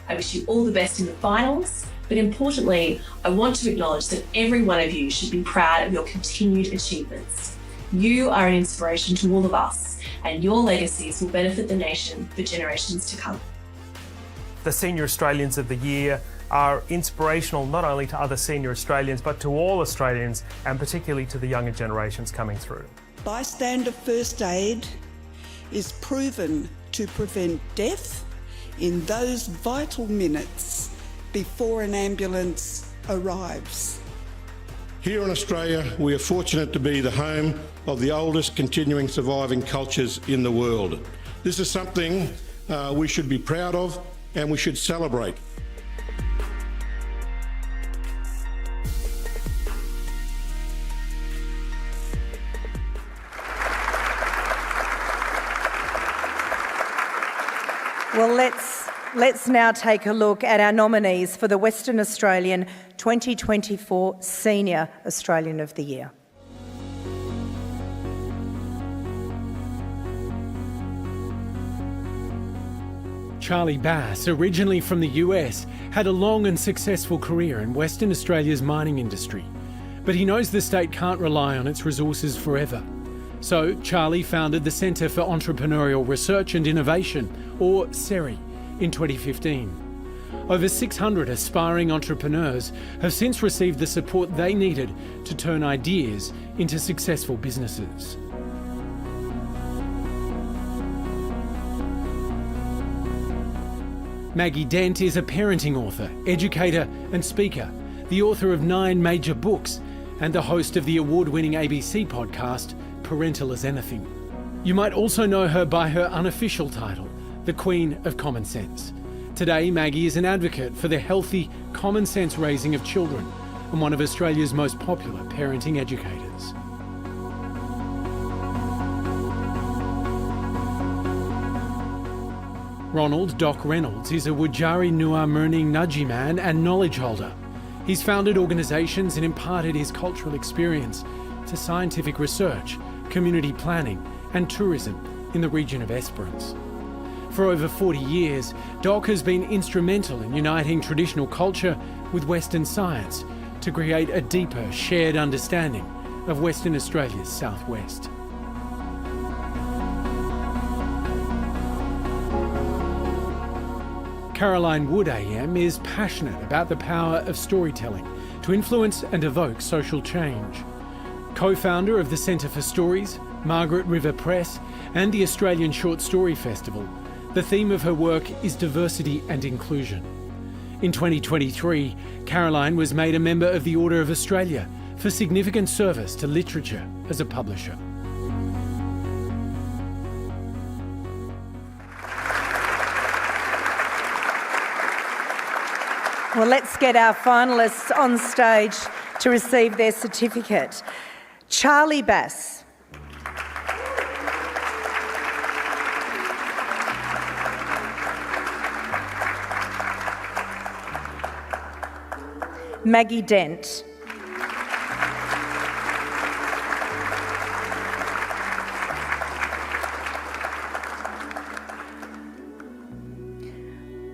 I wish you all the best in the finals, but importantly, I want to acknowledge that every one of you should be proud of your continued achievements. You are an inspiration to all of us, and your legacies will benefit the nation for generations to come. The the Senior Australians of the Year are inspirational not only to other senior Australians, but to all Australians, and particularly to the younger generations coming through. Bystander first aid is proven to prevent death in those vital minutes before an ambulance arrives. Here in Australia, we are fortunate to be the home of the oldest continuing surviving cultures in the world. This is something we should be proud of and we should celebrate. Well, let's now take a look at our nominees for the Western Australian 2024 Senior Australian of the Year. Charlie Bass, originally from the US, had a long and successful career in Western Australia's mining industry. But he knows the state can't rely on its resources forever. So Charlie founded the Centre for Entrepreneurial Research and Innovation, or CERI, in 2015. Over 600 aspiring entrepreneurs have since received the support they needed to turn ideas into successful businesses. Maggie Dent is a parenting author, educator and speaker, the author of 9 major books and the host of the award-winning ABC podcast, Parental as Anything. You might also know her by her unofficial title, the Queen of Common Sense. Today, Maggie is an advocate for the healthy, common sense raising of children and one of Australia's most popular parenting educators. Ronald Doc Reynolds is a Wurundjeri Nua-Murning Nudji man and knowledge holder. He's founded organisations and imparted his cultural experience to scientific research, community planning and tourism in the region of Esperance. For over 40 years, Doc has been instrumental in uniting traditional culture with Western science to create a deeper shared understanding of Western Australia's southwest. Caroline Wood AM is passionate about the power of storytelling to influence and evoke social change. Co-founder of the Centre for Stories, Margaret River Press and the Australian Short Story Festival, the theme of her work is diversity and inclusion. In 2023, Caroline was made a member of the Order of Australia for significant service to literature as a publisher. Well, let's get our finalists on stage to receive their certificate. Charlie Bass. Maggie Dent.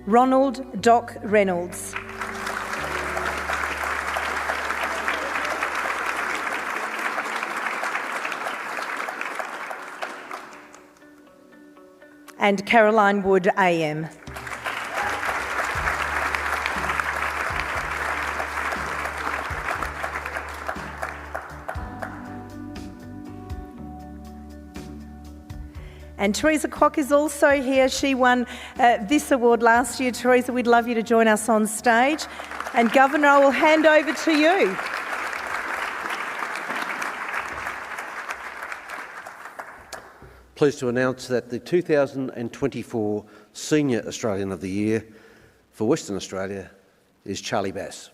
Ronald Doc Reynolds. And Caroline Wood AM. And Teresa Koch is also here. She won this award last year. Teresa, we'd love you to join us on stage. And Governor, I will hand over to you. Pleased to announce that the 2024 Senior Australian of the Year for Western Australia is Charlie Bass.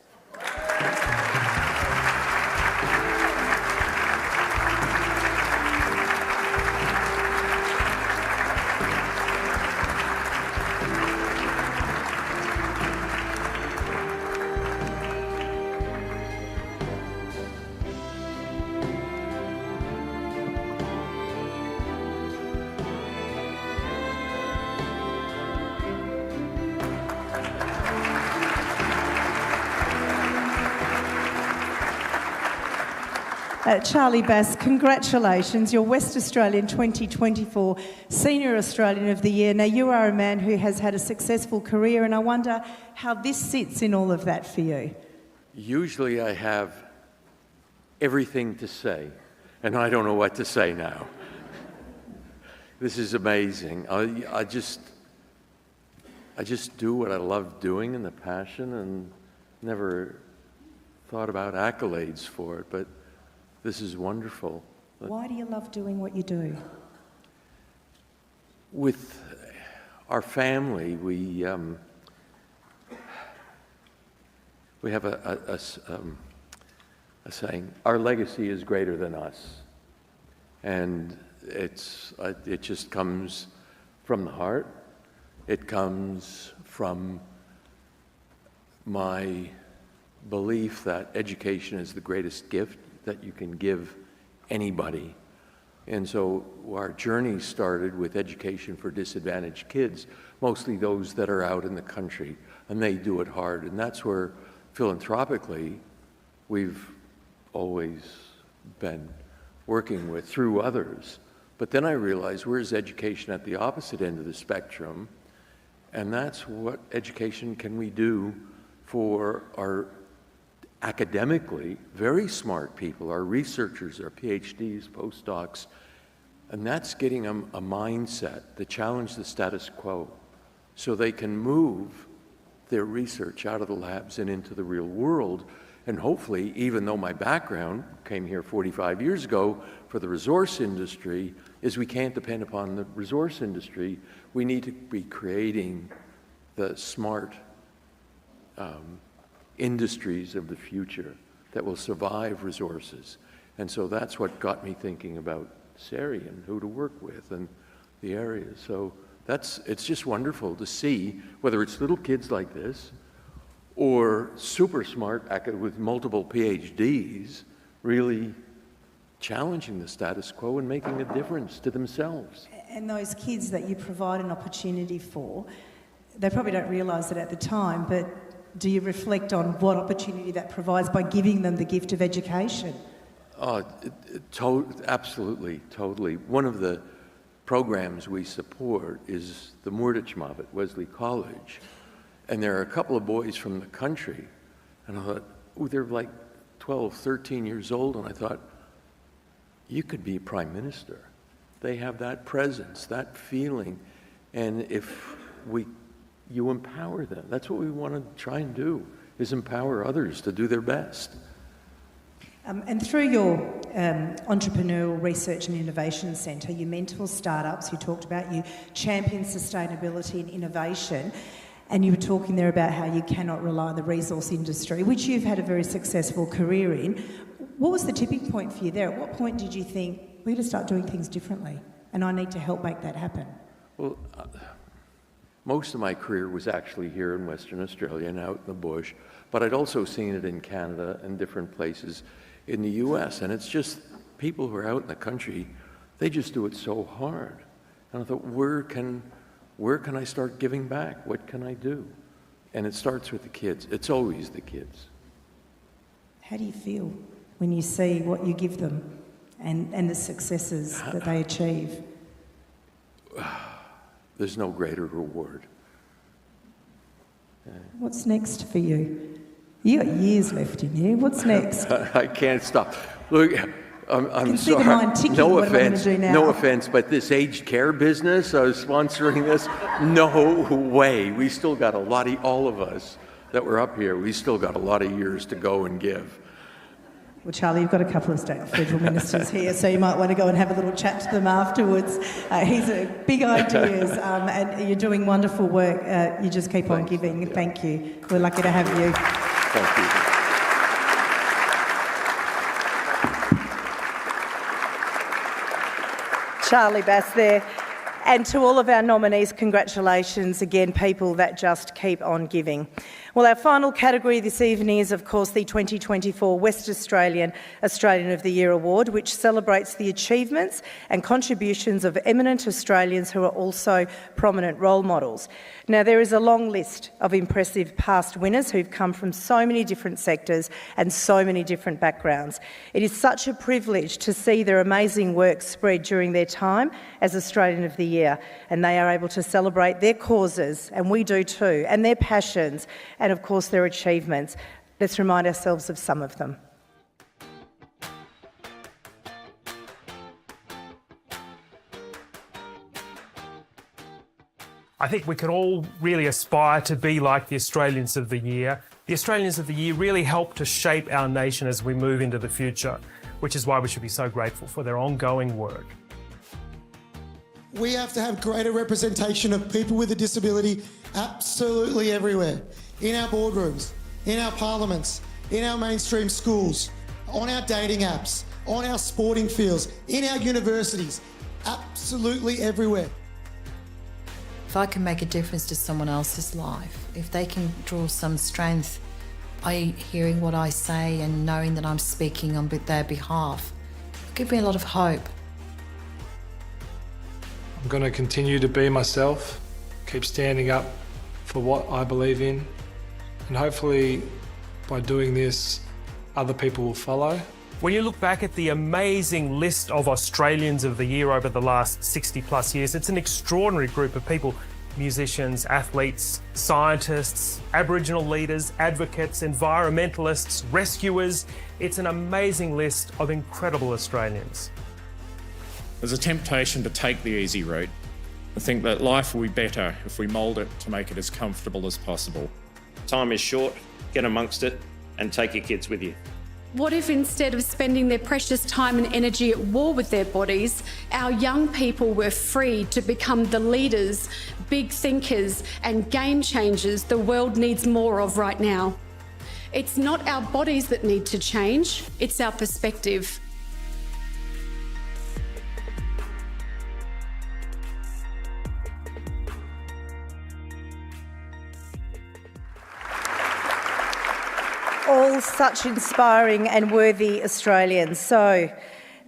Charlie Bass, congratulations. You're West Australian 2024 Senior Australian of the Year. Now, you are a man who has had a successful career, and I wonder how this sits in all of that for you. Usually I have everything to say, and I don't know what to say now. This is amazing. I just do what I love doing and the passion, and never thought about accolades for it, but this is wonderful. Why do you love doing what you do? With our family, we have a saying: our legacy is greater than us, and it just comes from the heart. It comes from my belief that education is the greatest gift that you can give anybody. And so our journey started with education for disadvantaged kids, mostly those that are out in the country, and they do it hard. And that's where philanthropically we've always been working with through others. But then I realized, where's education at the opposite end of the spectrum? And that's what education can we do for our academically very smart people, our researchers, our PhDs, postdocs, and that's getting them a mindset to challenge the status quo so they can move their research out of the labs and into the real world. And hopefully, even though my background came here 45 years ago for the resource industry, is we can't depend upon the resource industry. We need to be creating the smart industries of the future that will survive resources. And so that's what got me thinking about SERI and who to work with and the areas. So it's just wonderful to see, whether it's little kids like this or super smart with multiple PhDs, really challenging the status quo and making a difference to themselves. And those kids that you provide an opportunity for, they probably don't realise it at the time, but do you reflect on what opportunity that provides by giving them the gift of education? Oh, absolutely, totally. One of the programs we support is the Moorditchmob at Wesley College. And there are a couple of boys from the country. And I thought, oh, they're like 12, 13 years old. And I thought, you could be prime minister. They have that presence, that feeling. And if you empower them. That's what we want to try and do, is empower others to do their best. And through your Entrepreneurial Research and Innovation Centre, you mentor startups, you talked about, you champion sustainability and innovation, and you were talking there about how you cannot rely on the resource industry, which you've had a very successful career in. What was the tipping point for you there? At what point did you think, we're going to start doing things differently, and I need to help make that happen? Well, most of my career was actually here in Western Australia and out in the bush, but I'd also seen it in Canada and different places in the US, and it's just people who are out in the country, they just do it so hard. And I thought, where can I start giving back? What can I do? And it starts with the kids. It's always the kids. How do you feel when you see what you give them and the successes that they achieve? There's no greater reward. What's next for you? You got years left in you. What's next? I can't stop. Look, I'm see the mind ticking. No what offense, am I gonna do now? no offense, but this aged care business, I was sponsoring this. No way. We still got a lot of, all of us that were up here, we still got a lot of years to go and give. Well, Charlie, you've got a couple of state and federal ministers here, so you might want to go and have a little chat to them afterwards. He's big ideas, and you're doing wonderful work. You just keep on giving. Yeah. Thank you. We're lucky to have you. Thank you. Charlie Bass there. And to all of our nominees, congratulations again, people that just keep on giving. Well, our final category this evening is, of course, the 2024 West Australian Australian of the Year Award, which celebrates the achievements and contributions of eminent Australians who are also prominent role models. Now, there is a long list of impressive past winners who've come from so many different sectors and so many different backgrounds. It is such a privilege to see their amazing work spread during their time as Australian of the Year, and they are able to celebrate their causes, and we do too, and their passions, and of course their achievements. Let's remind ourselves of some of them. I think we can all really aspire to be like the Australians of the Year. The Australians of the Year really help to shape our nation as we move into the future, which is why we should be so grateful for their ongoing work. We have to have greater representation of people with a disability absolutely everywhere. In our boardrooms, in our parliaments, in our mainstream schools, on our dating apps, on our sporting fields, in our universities, absolutely everywhere. If I can make a difference to someone else's life, if they can draw some strength by hearing what I say and knowing that I'm speaking on their behalf, it'll give me a lot of hope. I'm going to continue to be myself, keep standing up for what I believe in, and hopefully by doing this, other people will follow. When you look back at the amazing list of Australians of the Year over the last 60 plus years, it's an extraordinary group of people. Musicians, athletes, scientists, Aboriginal leaders, advocates, environmentalists, rescuers. It's an amazing list of incredible Australians. There's a temptation to take the easy route. I think that life will be better if we mould it to make it as comfortable as possible. Time is short, get amongst it and take your kids with you. What if instead of spending their precious time and energy at war with their bodies, our young people were free to become the leaders, big thinkers and game changers the world needs more of right now? It's not our bodies that need to change, it's our perspective. All such inspiring and worthy Australians. So,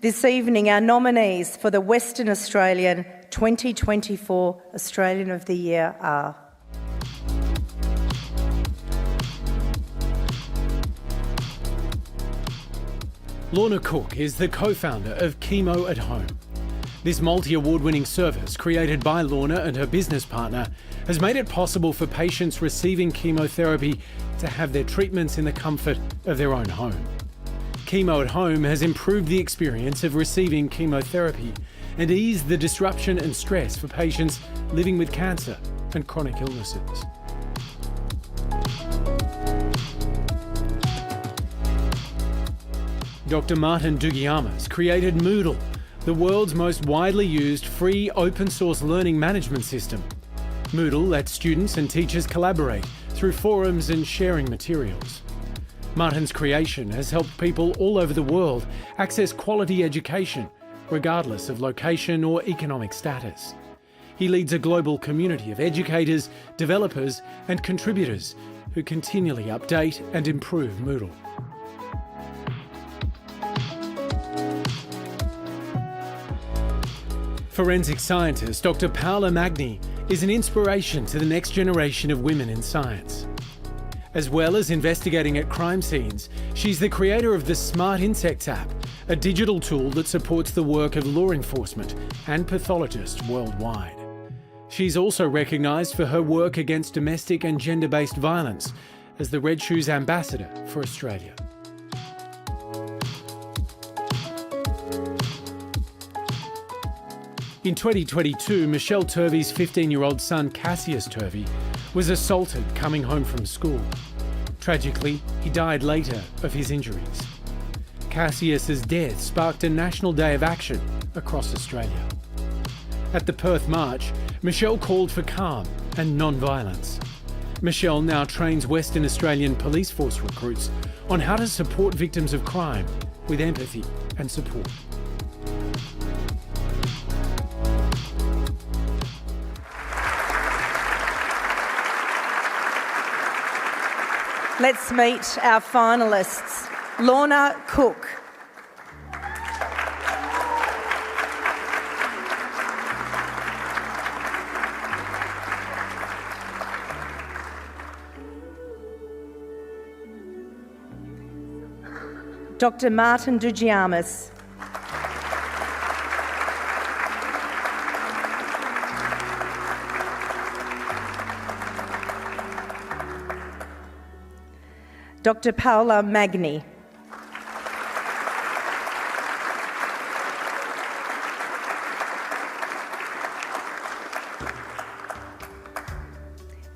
this evening, our nominees for the Western Australian 2024 Australian of the Year are Lorna Cook is the co-founder of Chemo at Home. This multi-award-winning service, created by Lorna and her business partner, has made it possible for patients receiving chemotherapy to have their treatments in the comfort of their own home. Chemo at Home has improved the experience of receiving chemotherapy and eased the disruption and stress for patients living with cancer and chronic illnesses. Dr. Martin Dugiamas created Moodle, the world's most widely used free open source learning management system. Moodle lets students and teachers collaborate through forums and sharing materials. Martin's creation has helped people all over the world access quality education, regardless of location or economic status. He leads a global community of educators, developers and contributors who continually update and improve Moodle. Forensic scientist Dr. Paola Magni is an inspiration to the next generation of women in science. As well as investigating at crime scenes, she's the creator of the Smart Insects app, a digital tool that supports the work of law enforcement and pathologists worldwide. She's also recognised for her work against domestic and gender-based violence as the Red Shoes Ambassador for Australia. In 2022, Michelle Turvey's 15-year-old son Cassius Turvey was assaulted coming home from school. Tragically, he died later of his injuries. Cassius's death sparked a national day of action across Australia. At the Perth March, Michelle called for calm and non-violence. Michelle now trains Western Australian Police Force recruits on how to support victims of crime with empathy and support. Let's meet our finalists. Lorna Cook. Dr. Martin Dugiamis. Dr. Paola Magni.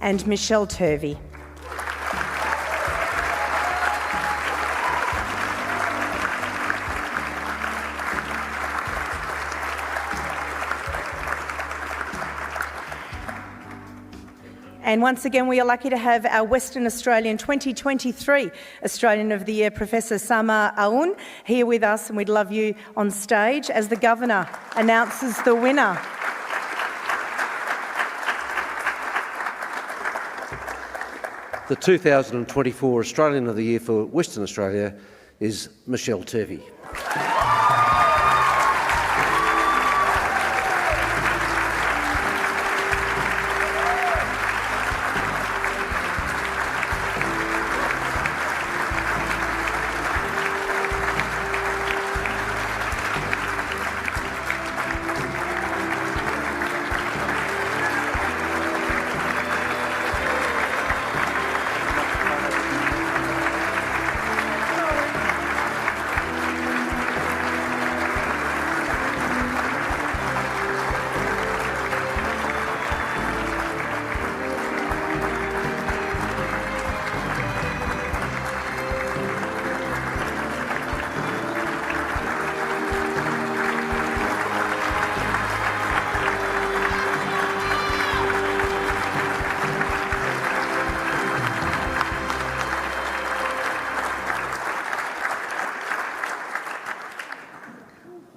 And Michelle Turvey. And once again, we are lucky to have our Western Australian 2023 Australian of the Year, Professor Sama Aoun, here with us, and we'd love you on stage as the Governor announces the winner. The 2024 Australian of the Year for Western Australia is Michelle Turvey.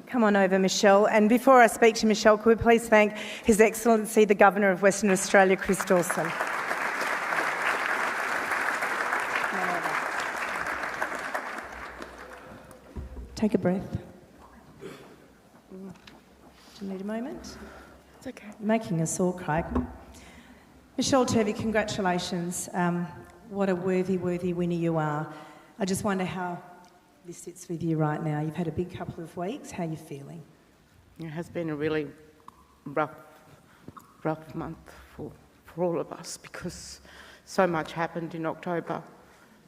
Come on over, Michelle. And before I speak to Michelle, could we please thank His Excellency, the Governor of Western Australia, Chris Dawson. Take a breath. Do you need a moment? It's okay. Making us all cry. Michelle Turvey, congratulations. What a worthy winner you are. I just wonder how this sits with you right now. You've had a big couple of weeks. How are you feeling? It has been a really rough month for all of us because so much happened in October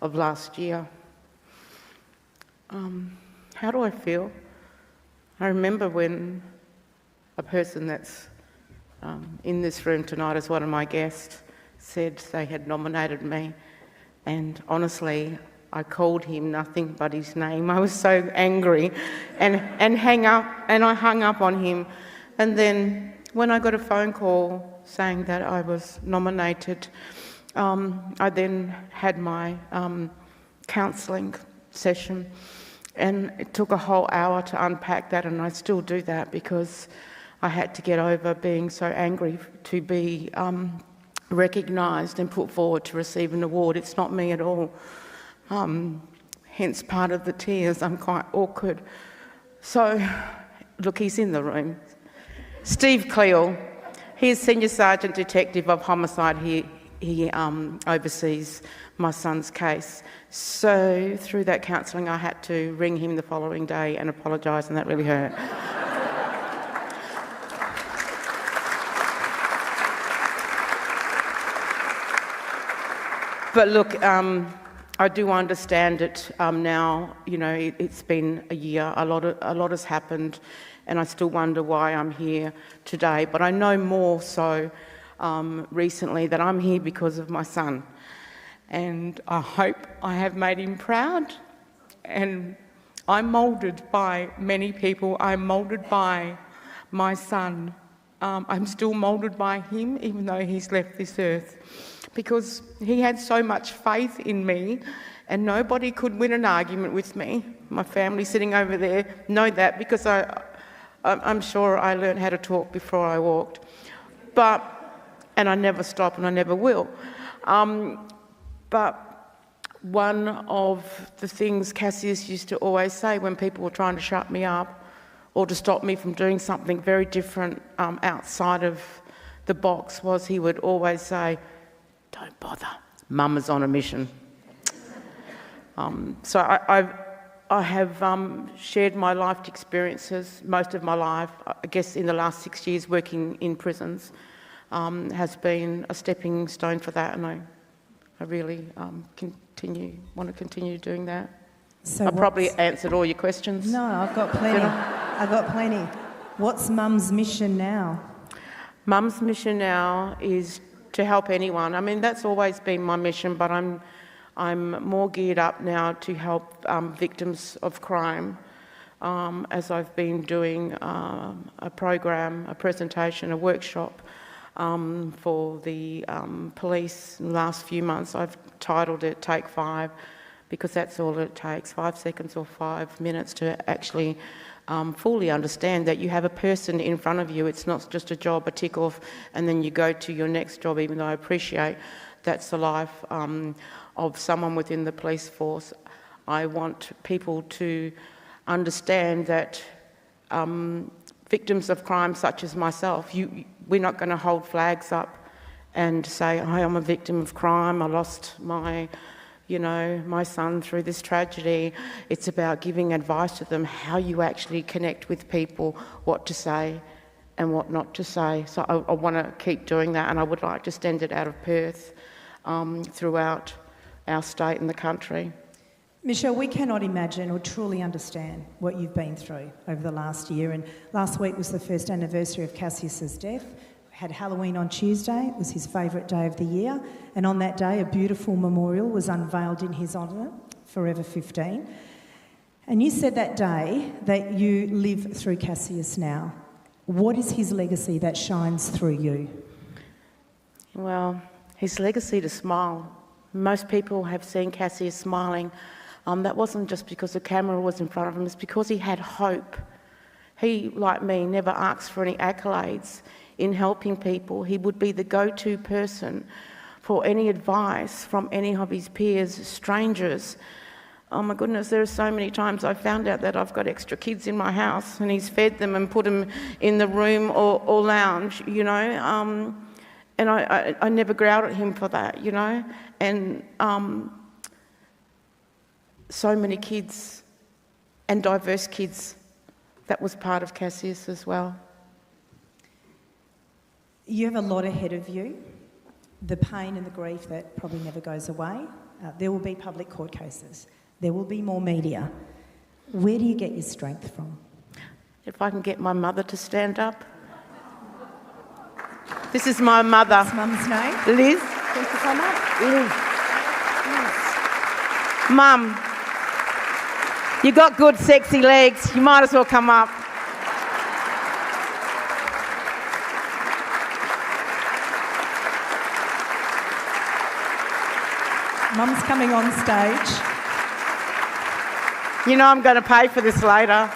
of last year. How do I feel? I remember when a person that's in this room tonight as one of my guests said they had nominated me, and honestly, I called him nothing but his name. I was so angry and I hung up on him. And then when I got a phone call saying that I was nominated, I then had my counselling session, and it took a whole hour to unpack that, and I still do that because I had to get over being so angry to be recognised and put forward to receive an award. It's not me at all. Hence part of the tears. I'm quite awkward. So, look, he's in the room. Steve Cleal, he is Senior Sergeant Detective of Homicide. He oversees my son's case. So through that counselling, I had to ring him the following day and apologise, and that really hurt. But look, I do understand it now. You know, it's been a year. A lot has happened, and I still wonder why I'm here today. But I know more so recently that I'm here because of my son, and I hope I have made him proud. And I'm moulded by many people. I'm moulded by my son. I'm still moulded by him, even though he's left this earth, because he had so much faith in me, and nobody could win an argument with me. My family sitting over there know that, because I'm sure I learned how to talk before I walked. And I never stop, and I never will. But one of the things Cassius used to always say when people were trying to shut me up or to stop me from doing something very different outside of the box was he would always say, "Don't bother, Mum is on a mission." So I have shared my life experiences most of my life. I guess in the last 6 years working in prisons has been a stepping stone for that, and I really want to continue doing that. So I probably answered all your questions. No, I've got plenty. I've got plenty. What's Mum's mission now? Mum's mission now is to help anyone. I mean, that's always been my mission, but I'm more geared up now to help victims of crime, as I've been doing a program, a presentation, a workshop for the police in the last few months. I've titled it Take 5, because that's all it takes, 5 seconds or 5 minutes to actually fully understand that you have a person in front of you. It's not just a job, a tick off, and then you go to your next job, even though I appreciate that's the life of someone within the police force. I want people to understand that victims of crime such as myself, we're not going to hold flags up and say, "Hi, I'm a victim of crime, I lost my son through this tragedy." It's about giving advice to them, how you actually connect with people, what to say and what not to say. So I want to keep doing that, and I would like to extend it out of Perth throughout our state and the country. Michelle, we cannot imagine or truly understand what you've been through over the last year. And last week was the first anniversary of Cassius's death. We had Halloween on Tuesday. It was his favourite day of the year. And on that day, a beautiful memorial was unveiled in his honour, Forever 15. And you said that day that you live through Cassius now. What is his legacy that shines through you? Well, his legacy to smile. Most people have seen Cassius smiling. That wasn't just because the camera was in front of him, it's because he had hope. He, like me, never asked for any accolades in helping people. He would be the go-to person for any advice from any of his peers, strangers. Oh my goodness, there are so many times I found out that I've got extra kids in my house and he's fed them and put them in the room or lounge, and I never growled at him for that, and so many kids and diverse kids, that was part of Cassius as well. You have a lot ahead of you, the pain and the grief that probably never goes away. There will be public court cases. There will be more media. Where do you get your strength from? If I can get my mother to stand up. This is my mother. What's Mum's name? Liz. Thank you so much. Liz. Mum, you got good sexy legs. You might as well come up. Mum's coming on stage. You know I'm going to pay for this later.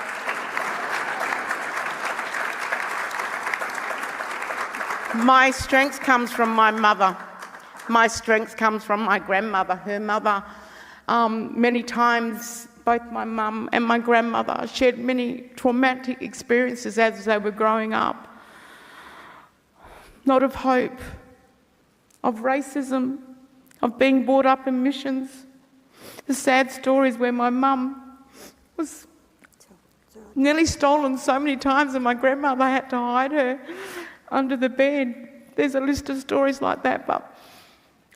My strength comes from my mother. My strength comes from my grandmother, her mother. Many times, both my mum and my grandmother shared many traumatic experiences as they were growing up. Not of hope, of racism, of being brought up in missions. The sad stories where my mum was nearly stolen so many times and my grandmother had to hide her under the bed. There's a list of stories like that, but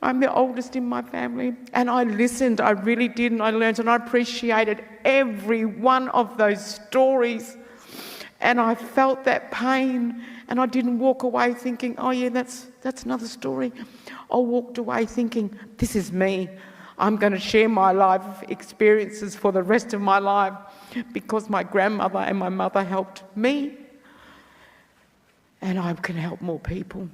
I'm the oldest in my family, and I listened, I really did, and I learned, and I appreciated every one of those stories, and I felt that pain, and I didn't walk away thinking, oh yeah, that's another story. I walked away thinking, this is me. I'm going to share my life experiences for the rest of my life because my grandmother and my mother helped me, and I can help more people.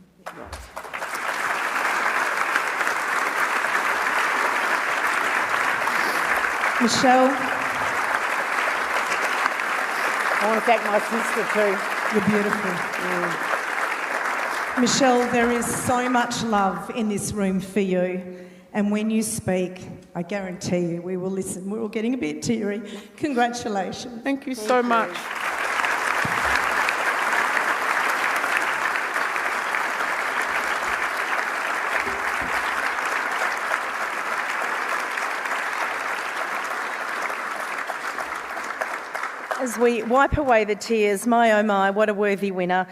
Michelle. I want to thank my sister too. You're beautiful. Michelle, there is so much love in this room for you. And when you speak, I guarantee you we will listen. We're all getting a bit teary. Congratulations. Thank you so much. As we wipe away the tears, my oh my, what a worthy winner.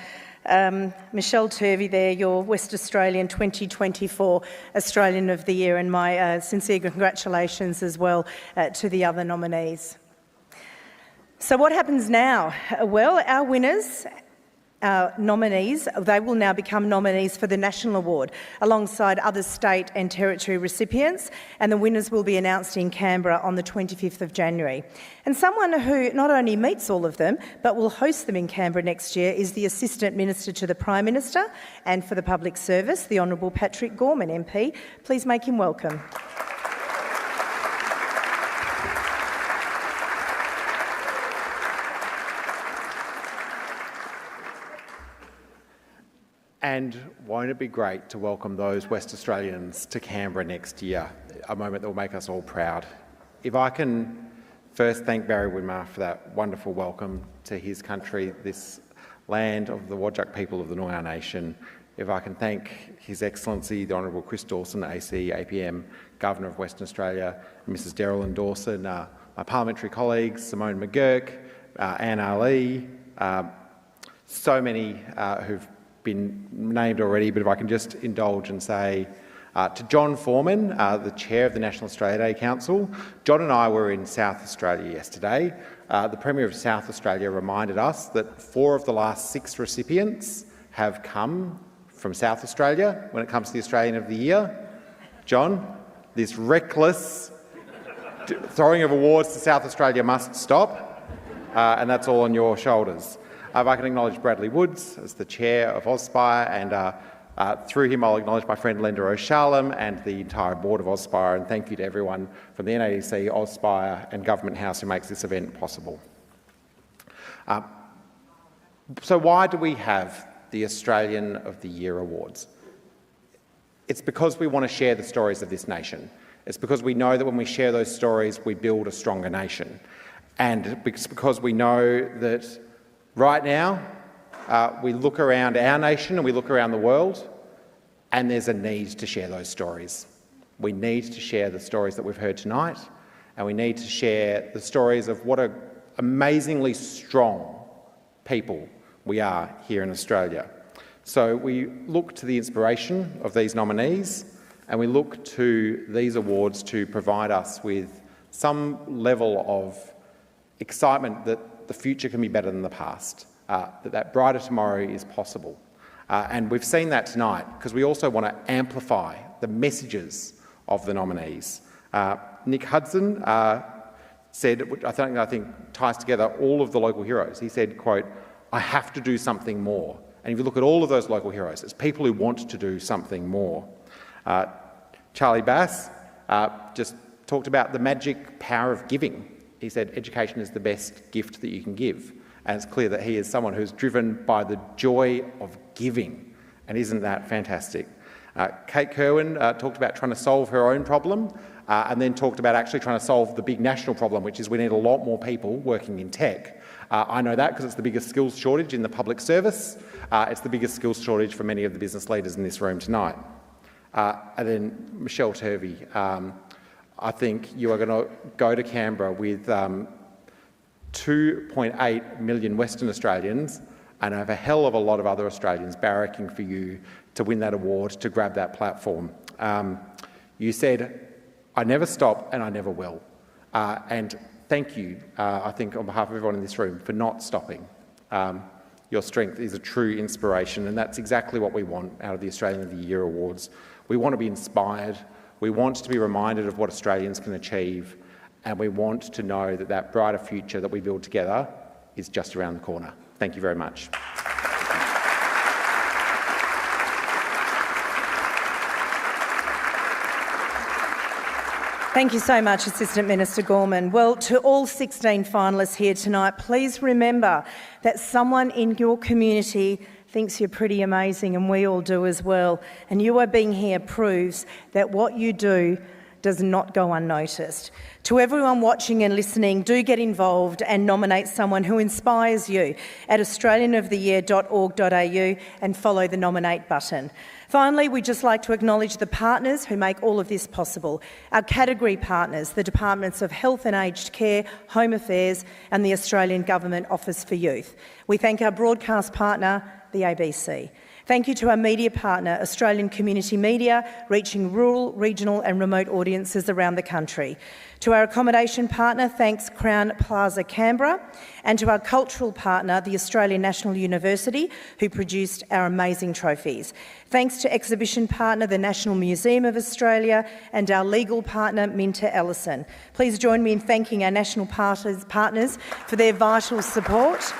Michelle Turvey there, your West Australian 2024 Australian of the Year, and my sincere congratulations as well to the other nominees. So what happens now? Well, our winners, our nominees, they will now become nominees for the National Award alongside other state and territory recipients, and the winners will be announced in Canberra on the 25th of January. And someone who not only meets all of them but will host them in Canberra next year is the Assistant Minister to the Prime Minister and for the Public Service, the Honourable Patrick Gorman MP. Please make him welcome. And won't it be great to welcome those West Australians to Canberra next year, a moment that will make us all proud. If I can first thank Barry Widmar for that wonderful welcome to his country, this land of the Whadjuk people of the Noongar Nation. If I can thank His Excellency the Honourable Chris Dawson, AC, APM, Governor of Western Australia, and Mrs Darrell Dawson, my parliamentary colleagues, Simone McGurk, Anne Ali, so many who've been named already, but if I can just indulge and say to John Foreman, the Chair of the National Australia Day Council. John and I were in South Australia yesterday. The Premier of South Australia reminded us that 4 of the last 6 recipients have come from South Australia when it comes to the Australian of the Year. John, this reckless throwing of awards to South Australia must stop, and that's all on your shoulders. If I can acknowledge Bradley Woods as the Chair of Auspire, and through him I'll acknowledge my friend Linda O'Shalem and the entire board of Auspire, and thank you to everyone from the NADC, Auspire and Government House who makes this event possible. So why do we have the Australian of the Year Awards? It's because we want to share the stories of this nation. It's because we know that when we share those stories, we build a stronger nation. And it's because we know that right now, we look around our nation and we look around the world, and there's a need to share those stories. We need to share the stories that we've heard tonight, and we need to share the stories of what an amazingly strong people we are here in Australia. So we look to the inspiration of these nominees, and we look to these awards to provide us with some level of excitement that the future can be better than the past, that brighter tomorrow is possible. And we've seen that tonight because we also want to amplify the messages of the nominees. Nick Hudson said, which I think ties together all of the local heroes. He said, quote, "I have to do something more." And if you look at all of those local heroes, it's people who want to do something more. Charlie Bass just talked about the magic power of giving. He said education is the best gift that you can give. And it's clear that he is someone who's driven by the joy of giving. And isn't that fantastic? Kate Kerwin talked about trying to solve her own problem and then talked about actually trying to solve the big national problem, which is we need a lot more people working in tech. I know that because it's the biggest skills shortage in the public service. It's the biggest skills shortage for many of the business leaders in this room tonight. And then Michelle Turvey, I think you are going to go to Canberra with 2.8 million Western Australians and have a hell of a lot of other Australians barracking for you to win that award, to grab that platform. You said, "I never stop and I never will." And thank you, I think, on behalf of everyone in this room for not stopping. Your strength is a true inspiration, and that's exactly what we want out of the Australian of the Year Awards. We want to be inspired. We want to be reminded of what Australians can achieve, and we want to know that that brighter future that we build together is just around the corner. Thank you very much. Thank you so much, Assistant Minister Gorman. Well, to all 16 finalists here tonight, please remember that someone in your community thinks you're pretty amazing, and we all do as well. And you being here proves that what you do does not go unnoticed. To everyone watching and listening, do get involved and nominate someone who inspires you at australianoftheyear.org.au and follow the nominate button. Finally, we'd just like to acknowledge the partners who make all of this possible. Our category partners, the Departments of Health and Aged Care, Home Affairs and the Australian Government Office for Youth. We thank our broadcast partner, the ABC. Thank you to our media partner, Australian Community Media, reaching rural, regional and remote audiences around the country. To our accommodation partner, thanks Crown Plaza Canberra, and to our cultural partner, the Australian National University, who produced our amazing trophies. Thanks to exhibition partner, the National Museum of Australia, and our legal partner, Minter Ellison. Please join me in thanking our national partners for their vital support.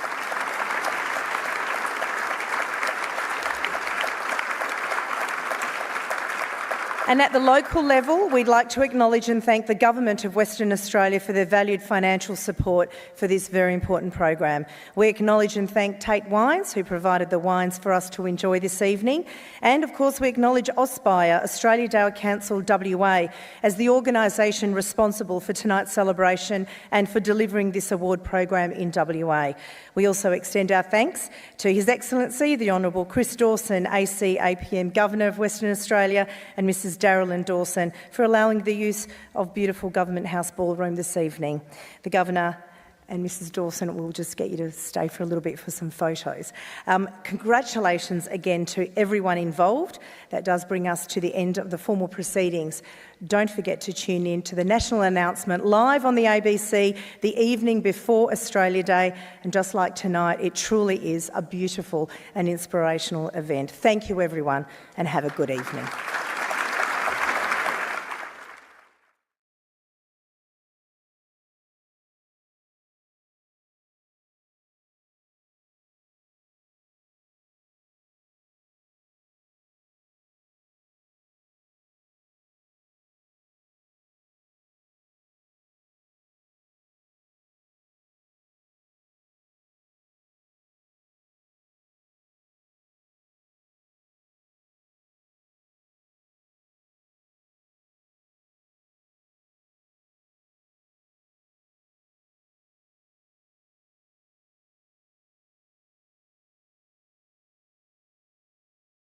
And at the local level, we'd like to acknowledge and thank the Government of Western Australia for their valued financial support for this very important program. We acknowledge and thank Tate Wines, who provided the wines for us to enjoy this evening. And of course, we acknowledge Auspire, Australia Day Council WA, as the organisation responsible for tonight's celebration and for delivering this award program in WA. We also extend our thanks to His Excellency, the Honourable Chris Dawson, AC APM Governor of Western Australia, and Mrs Darrell Dawson for allowing the use of beautiful Government House ballroom this evening. The Governor and Mrs Dawson will just get you to stay for a little bit for some photos. Congratulations again to everyone involved. That does bring us to the end of the formal proceedings. Don't forget to tune in to the national announcement live on the ABC the evening before Australia Day. And just like tonight, it truly is a beautiful and inspirational event. Thank you everyone and have a good evening.